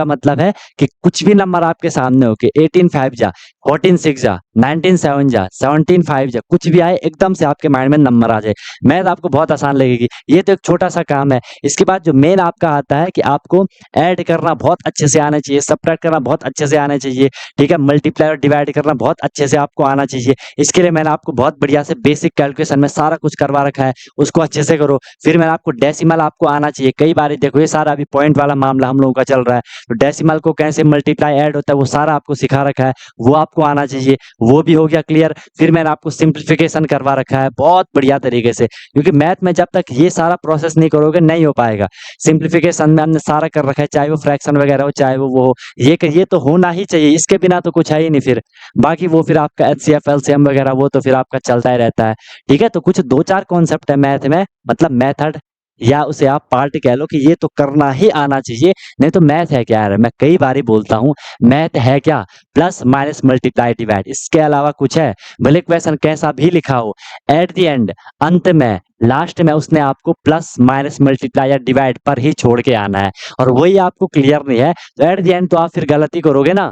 मतलब है कि कुछ भी नंबर आपके सामने हो, कि 18 5 जा, 14 6 जा, 19 7 जा, 17 5 जा, कुछ भी आए एकदम से आपके माइंड में नंबर आ जाए, मैथ आपको बहुत आसान लगेगी। ये तो एक छोटा सा काम है। इसके बाद जो मेन आपका आता है कि आपको ऐड करना बहुत अच्छे से आना चाहिए, सब्ट्रैक्ट करना बहुत अच्छे से आना चाहिए, ठीक है, मल्टीप्लाई और डिवाइड करना बहुत अच्छे से आपको आना चाहिए। इसके लिए मैंने आपको बहुत बढ़िया से बेसिक कैलकुलेशन में सारा कुछ करवा रखा है, उसको अच्छे से करो। फिर मैंने आपको डेसिमल आपको आना चाहिए। कई बार देखो ये सारा अभी पॉइंट वाला मामला हम लोगों का चल रहा है, तो डेसिमल को कैसे मल्टीप्लाई ऐड होता है वो सारा आपको सिखा रखा है, वो आपको आना चाहिए। वो भी हो गया क्लियर। फिर मैंने आपको सिंप्लीफिकेशन करवा रखा है बहुत बढ़िया तरीके से, क्योंकि मैथ में जब तक ये सारा प्रोसेस नहीं करोगे नहीं हो पाएगा। सिंप्लीफिकेशन में हमने सारा कर रखा है, चाहे वो फ्रैक्शन वगैरह हो, चाहे वो हो, ये तो होना ही चाहिए, इसके बिना तो कुछ है ही नहीं फिर। बाकी वो फिर आपका एचसीएफ एलसीएम वगैरह वो तो फिर आपका चलता ही रहता है। ठीक है, तो कुछ दो चार कॉन्सेप्ट है मैथ में, मतलब मेथड, या उसे आप पार्ट कह लो, कि ये तो करना ही आना चाहिए। नहीं तो मैथ है क्या यार, मैं कई बार बोलता हूँ, मैथ है क्या, प्लस माइनस मल्टीप्लाई डिवाइड, इसके अलावा कुछ है। भले क्वेश्चन कैसा भी लिखा हो, एट द एंड, अंत में, लास्ट में उसने आपको प्लस माइनस मल्टीप्लाई या डिवाइड पर ही छोड़ के आना है, और वही आपको क्लियर नहीं है तो एट द एंड तो आप फिर गलती करोगे ना।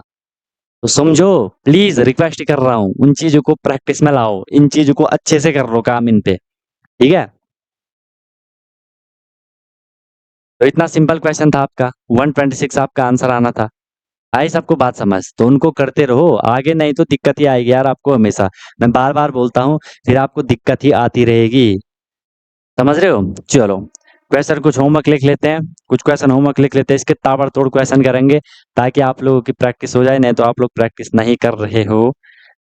तो समझो, प्लीज रिक्वेस्ट कर रहा हूँ, उन चीजों को प्रैक्टिस में लाओ, इन चीजों को अच्छे से कर लो काम इन पे। ठीक है, तो इतना सिंपल क्वेश्चन था आपका, 126 आपका आंसर आना था। आई सबको बात समझ, तो उनको करते रहो आगे, नहीं तो दिक्कत ही आएगी यार आपको हमेशा। मैं बार बार बोलता हूँ, फिर आपको दिक्कत ही आती रहेगी। समझ रहे हो? चलो क्वेश्चन कुछ होमवर्क लिख लेते हैं, कुछ क्वेश्चन होमवर्क लिख लेते हैं, इसके ताबड़तोड़ क्वेश्चन करेंगे ताकि आप लोगों की प्रैक्टिस हो जाए, नहीं तो आप लोग प्रैक्टिस नहीं कर रहे हो।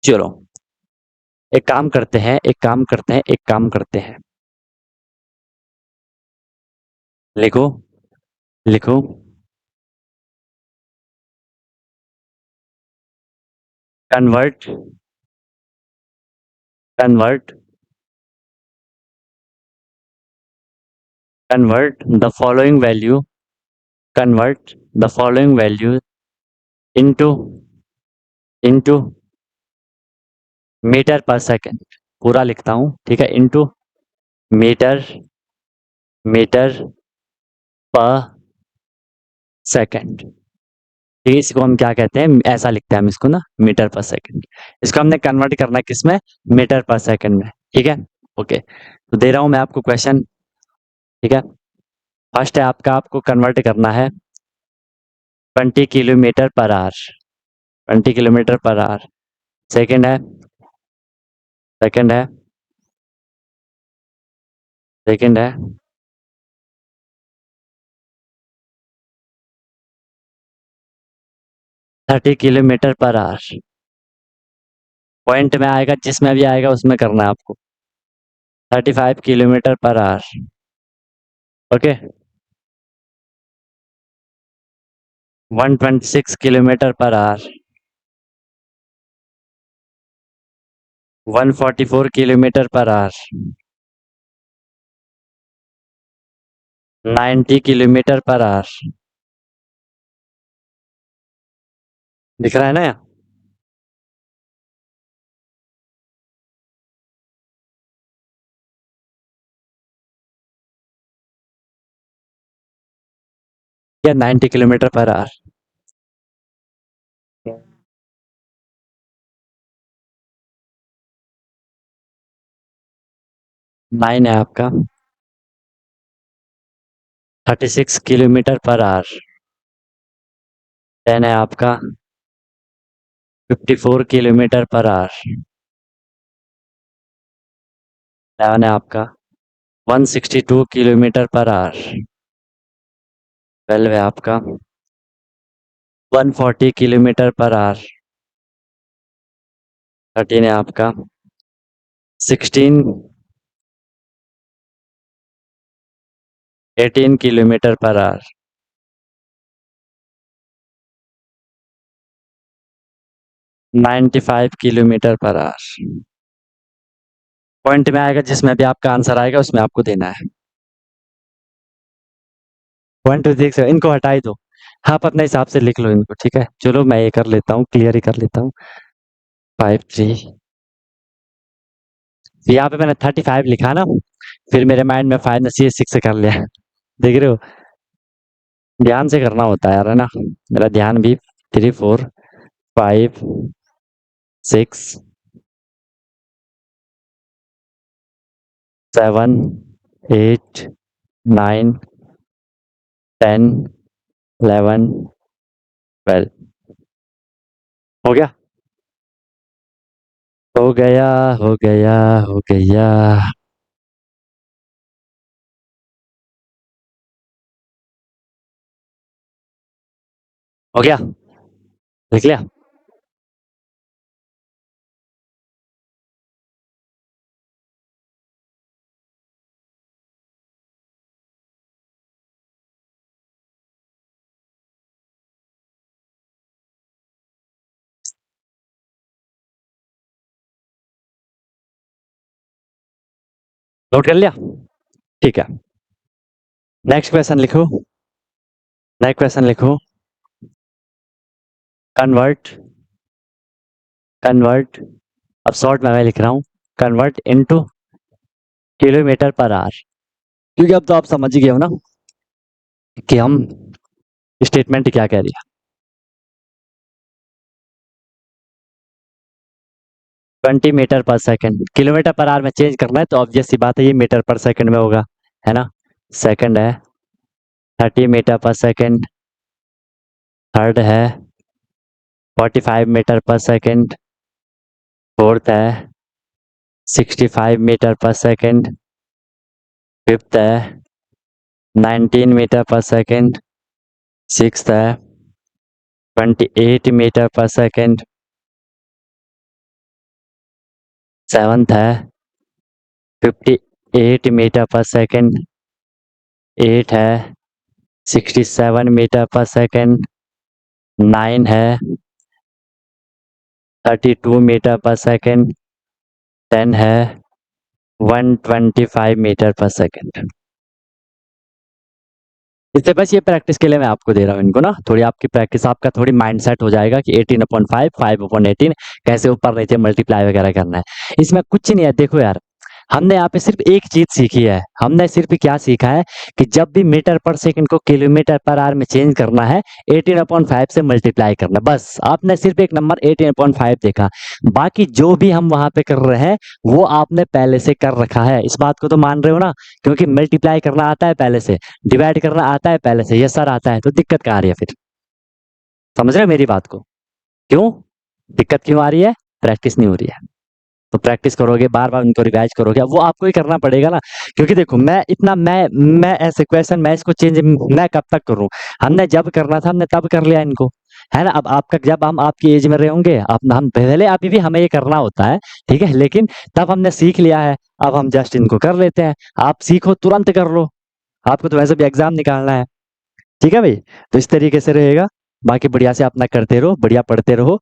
चलो एक काम करते हैं, एक काम करते हैं, एक काम करते हैं, लिखो लिखो। Convert convert convert the following value convert the following value into metre per second. पूरा लिखता हूँ, ठीक है, into metre metre per second. ठीक है, इसको हम क्या कहते हैं, ऐसा लिखते हैं हम इसको ना, मीटर पर सेकंड। इसको हमने कन्वर्ट करना है किसमें, मीटर पर सेकंड में। ठीक है, ओके, तो दे रहा हूं मैं आपको क्वेश्चन। ठीक है, फर्स्ट है आपका, आपको कन्वर्ट करना है 20 kilometre per our, 20 kilometre per our. Second है सेकंड है सेकंड है 30 किलोमीटर पर आवर। पॉइंट में आएगा, जिसमें भी आएगा उसमें करना है आपको। 35 kilometre per our. Okay, 126 kilometre per our, 144 kilometre per our, 90 kilometre per our. दिख रहा है ना? या 90 किलोमीटर पर आवर। 9 है आपका 36 किलोमीटर पर आवर। 10 है आपका 54 किलोमीटर पर आवर। 11 है आपका 162 किलोमीटर पर आवर। 12 है आपका 140 किलोमीटर पर आवर। 13 है आपका 16 18 kilometre per our. 95 kilometre per our. Point में आएगा, जिसमें भी आपका आंसर आएगा उसमें आपको देना है। पॉइंट देख सकते, इनको हटा ही दो, आप अपने हिसाब से लिख लो इनको। ठीक है, चलो मैं ये कर लेता हूँ, क्लियर ही कर लेता हूँ। 53, यहाँ पे मैंने 35 लिखा ना, फिर मेरे माइंड में 5 ने C6 से कर लिया। देख रहे हो, ध्यान से करना होता है यार, है ना? मेरा ध्यान भी 3 4 5 6 7 8 9 10 11 12। हो गया हो गया हो गया हो गया। हो गया, लिख लिया। नोट कर लिया? ठीक है, नेक्स्ट क्वेश्चन लिखो, नेक्स्ट क्वेश्चन लिखो। कन्वर्ट कन्वर्ट अब शॉर्ट में मैं लिख रहा हूँ, convert into kilometre per our. क्योंकि अब तो आप समझ ही गए हो ना कि हम स्टेटमेंट क्या कह रही है। 20 metre per second, kilometre per our में चेंज करना है तो ऑब्वियस सी बात है, ये मीटर पर सेकंड में होगा, है ना? सेकंड है 30 मीटर पर सेकंड। थर्ड है 45 मीटर पर सेकंड। फोर्थ है 65 मीटर पर सेकंड। फिफ्थ है 19 मीटर पर सेकेंड, सिक्स्थ है 28 मीटर पर सेकेंड, सेवंथ है 58 मीटर पर सेकेंड, एट है 67 मीटर पर सेकेंड, 9 है 32 मीटर पर सेकेंड, 10 है 125 metre per second. इससे बस ये प्रैक्टिस के लिए मैं आपको दे रहा हूँ इनको ना, थोड़ी आपकी प्रैक्टिस, आपका थोड़ी माइंड सेट हो जाएगा कि 18/5, 5/18 कैसे ऊपर नीचे मल्टीप्लाई वगैरह करना है। इसमें कुछ नहीं है। देखो यार, हमने यहाँ पे सिर्फ एक चीज सीखी है। हमने सिर्फ क्या सीखा है कि जब भी मीटर पर सेकंड को किलोमीटर पर आवर में चेंज करना है 18/5 से मल्टीप्लाई करना। बस आपने सिर्फ एक नंबर 18/5 देखा, बाकी जो भी हम वहां पे कर रहे हैं वो आपने पहले से कर रखा है। इस बात को तो मान रहे हो ना, क्योंकि मल्टीप्लाई करना आता है पहले से, डिवाइड करना आता है पहले से, ये सर आता है, तो दिक्कत कहाँ आ रही है फिर? समझ रहे हो मेरी बात को? क्यों दिक्कत क्यों आ रही है? प्रैक्टिस नहीं हो रही है। तो प्रैक्टिस करोगे, बार बार उनको रिवाइज करोगे, वो आपको ही करना पड़ेगा ना। क्योंकि देखो मैं ऐसे क्वेश्चन मैं इसको चेंज मैं कब तक करूं? हमने जब करना था हमने तब कर लिया इनको, है ना। अब आपका जब हम आपकी एज में रहे होंगे, अब हम पहले अभी भी हमें ये करना होता है, ठीक है, लेकिन तब हमने सीख लिया है, अब हम जस्ट इनको कर लेते हैं। आप सीखो तुरंत कर लो, आपको तो वैसे भी एग्जाम निकालना है, ठीक है भाई। तो इस तरीके से रहेगा। बाकी बढ़िया से अपना करते रहो, बढ़िया पढ़ते रहो।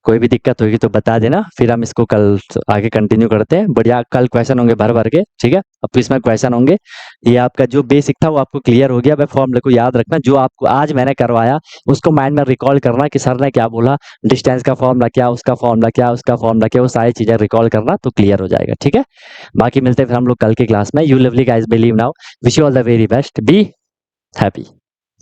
कोई भी दिक्कत होगी तो बता देना, फिर हम इसको कल आगे कंटिन्यू करते हैं। बढ़िया, कल क्वेश्चन होंगे भर भर के, ठीक है। अब तो इसमें क्वेश्चन होंगे, ये आपका जो बेसिक था वो आपको क्लियर हो गया। भाई फॉर्मूले को याद रखना, जो आपको आज मैंने करवाया उसको माइंड में रिकॉल करना कि सर ने क्या बोला, डिस्टेंस का फॉर्मूला क्या, उसका फॉर्मूला क्या, उसका फॉर्मूला क्या, वो सारी चीजें रिकॉल करना, तो क्लियर हो जाएगा, ठीक है। बाकी मिलते हैं फिर हम लोग कल की क्लास में। You lovely guys, believe now, wish you all the very best, be happy.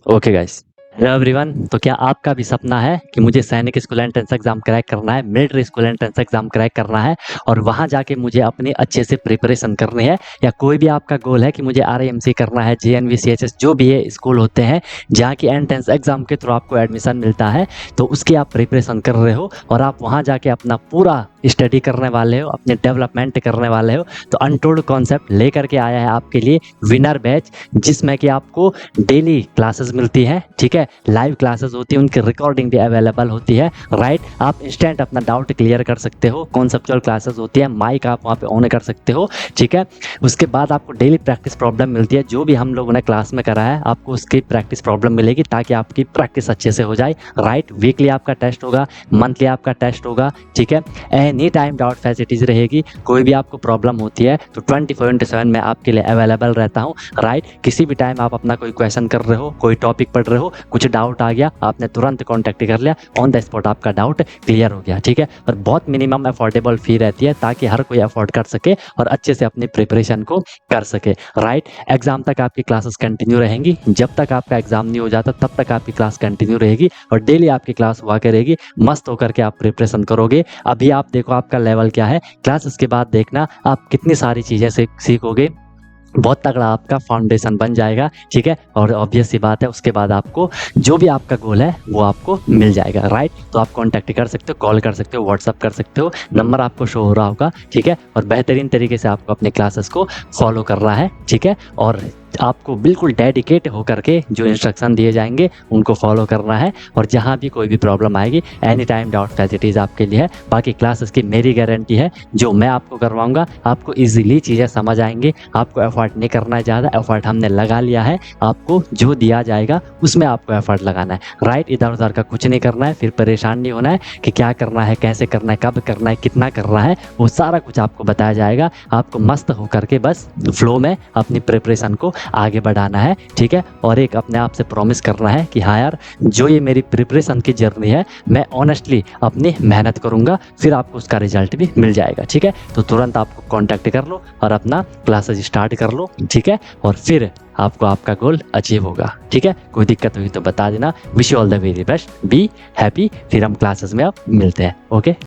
Okay guys. Hello everyone. तो क्या आपका भी सपना है कि मुझे सैनिक स्कूल एंट्रेंस एग्जाम क्रैक करना है, military school entrance exam crack करना है, और वहां जाके मुझे अपने अच्छे से प्रिपरेशन करनी है? या कोई भी आपका गोल है कि मुझे RAMC करना है, JNV CHS जो भी है स्कूल होते हैं जहाँ की एंट्रेंस एग्जाम के थ्रू आपको एडमिशन मिलता है, तो उसकी आप प्रिपरेशन कर रहे हो और आप वहाँ जाके अपना पूरा स्टडी करने वाले हो, अपने डेवलपमेंट करने वाले हो, तो अनटोल्ड कॉन्सेप्ट लेकर के आया है आपके लिए विनर बैच, जिसमें कि आपको डेली क्लासेस मिलती है, ठीक है, लाइव क्लासेस होती है, उनकी रिकॉर्डिंग भी अवेलेबल होती है, राइट। आप इंस्टेंट अपना डाउट क्लियर कर सकते हो, कॉन्सेप्चुअल क्लासेस होती है, माइक आप वहाँ पे ऑन कर सकते हो, ठीक है। उसके बाद आपको डेली प्रैक्टिस प्रॉब्लम मिलती है, जो भी हम लोगों ने क्लास में करा है आपको उसकी प्रैक्टिस प्रॉब्लम मिलेगी, ताकि आपकी प्रैक्टिस अच्छे से हो जाए, राइट। वीकली आपका टेस्ट होगा, मंथली आपका टेस्ट होगा, ठीक है। एनी टाइम डाउट फैसिलिटीज रहेगी, कोई भी आपको प्रॉब्लम होती है तो 24/7 मैं आपके लिए अवेलेबल रहता हूँ, राइट। किसी भी टाइम आप अपना कोई क्वेश्चन कर रहे हो, कोई टॉपिक पढ़ रहे हो, कुछ डाउट आ गया, आपने तुरंत कॉन्टैक्ट कर लिया, ऑन द स्पॉट आपका डाउट क्लियर हो गया, ठीक है। और बहुत मिनिमम अफोर्डेबल फी रहती है, ताकि हर कोई अफोर्ड कर सके और अच्छे से अपनी प्रिपरेशन को कर सके, राइट। एग्जाम तक आपकी क्लासेस कंटिन्यू रहेंगी, जब तक आपका एग्जाम नहीं हो जाता तब तक आपकी क्लास कंटिन्यू रहेगी, और डेली आपकी क्लास हुआ करेगी, मस्त होकर के आप प्रिपरेशन करोगे। अभी आप देखो आपका लेवल क्या है, क्लासेस के बाद देखना आप कितनी सारी चीज़ें सीखोगे, बहुत तगड़ा आपका फाउंडेशन बन जाएगा, ठीक है। और ऑब्वियस सी बात है, उसके बाद आपको जो भी आपका गोल है वो आपको मिल जाएगा, राइट। तो आप कॉन्टैक्ट कर सकते हो, कॉल कर सकते हो, व्हाट्सअप कर सकते हो, नंबर आपको शो हो रहा होगा, ठीक है। और बेहतरीन तरीके से आपको अपने क्लासेस को फॉलो करना है, ठीक है। और आपको बिल्कुल डेडिकेट होकर के जो इंस्ट्रक्शन दिए जाएंगे उनको फॉलो करना है, और जहाँ भी कोई भी प्रॉब्लम आएगी एनी टाइम डाउट फैसिलिटीज़ आपके लिए है। बाकी क्लासेस की मेरी गारंटी है, जो मैं आपको करवाऊंगा आपको इजीली चीज़ें समझ आएंगी, आपको एफर्ट नहीं करना है ज़्यादा, एफर्ट हमने लगा लिया है, आपको जो दिया जाएगा उसमें आपको एफर्ट लगाना है, राइट। इधर उधर का कुछ नहीं करना है, फिर परेशान नहीं होना है कि क्या करना है, कैसे करना है, कब करना है, कितना करना है, वो सारा कुछ आपको बताया जाएगा। आपको मस्त होकर के बस फ्लो में अपनी प्रिपरेशन को आगे बढ़ाना है, ठीक है। और एक अपने आप से प्रॉमिस करना है कि हाँ यार, जो ये मेरी प्रिपरेशन की जर्नी है मैं ऑनेस्टली अपनी मेहनत करूँगा, फिर आपको उसका रिजल्ट भी मिल जाएगा, ठीक है। तो तुरंत आपको कॉन्टैक्ट कर लो और अपना क्लासेस स्टार्ट कर लो, ठीक है। और फिर आपको आपका गोल अचीव होगा, ठीक है। कोई दिक्कत हुई तो बता देना। Wish you all the very best, be happy. फिर हम क्लासेस में अब मिलते हैं, ओके।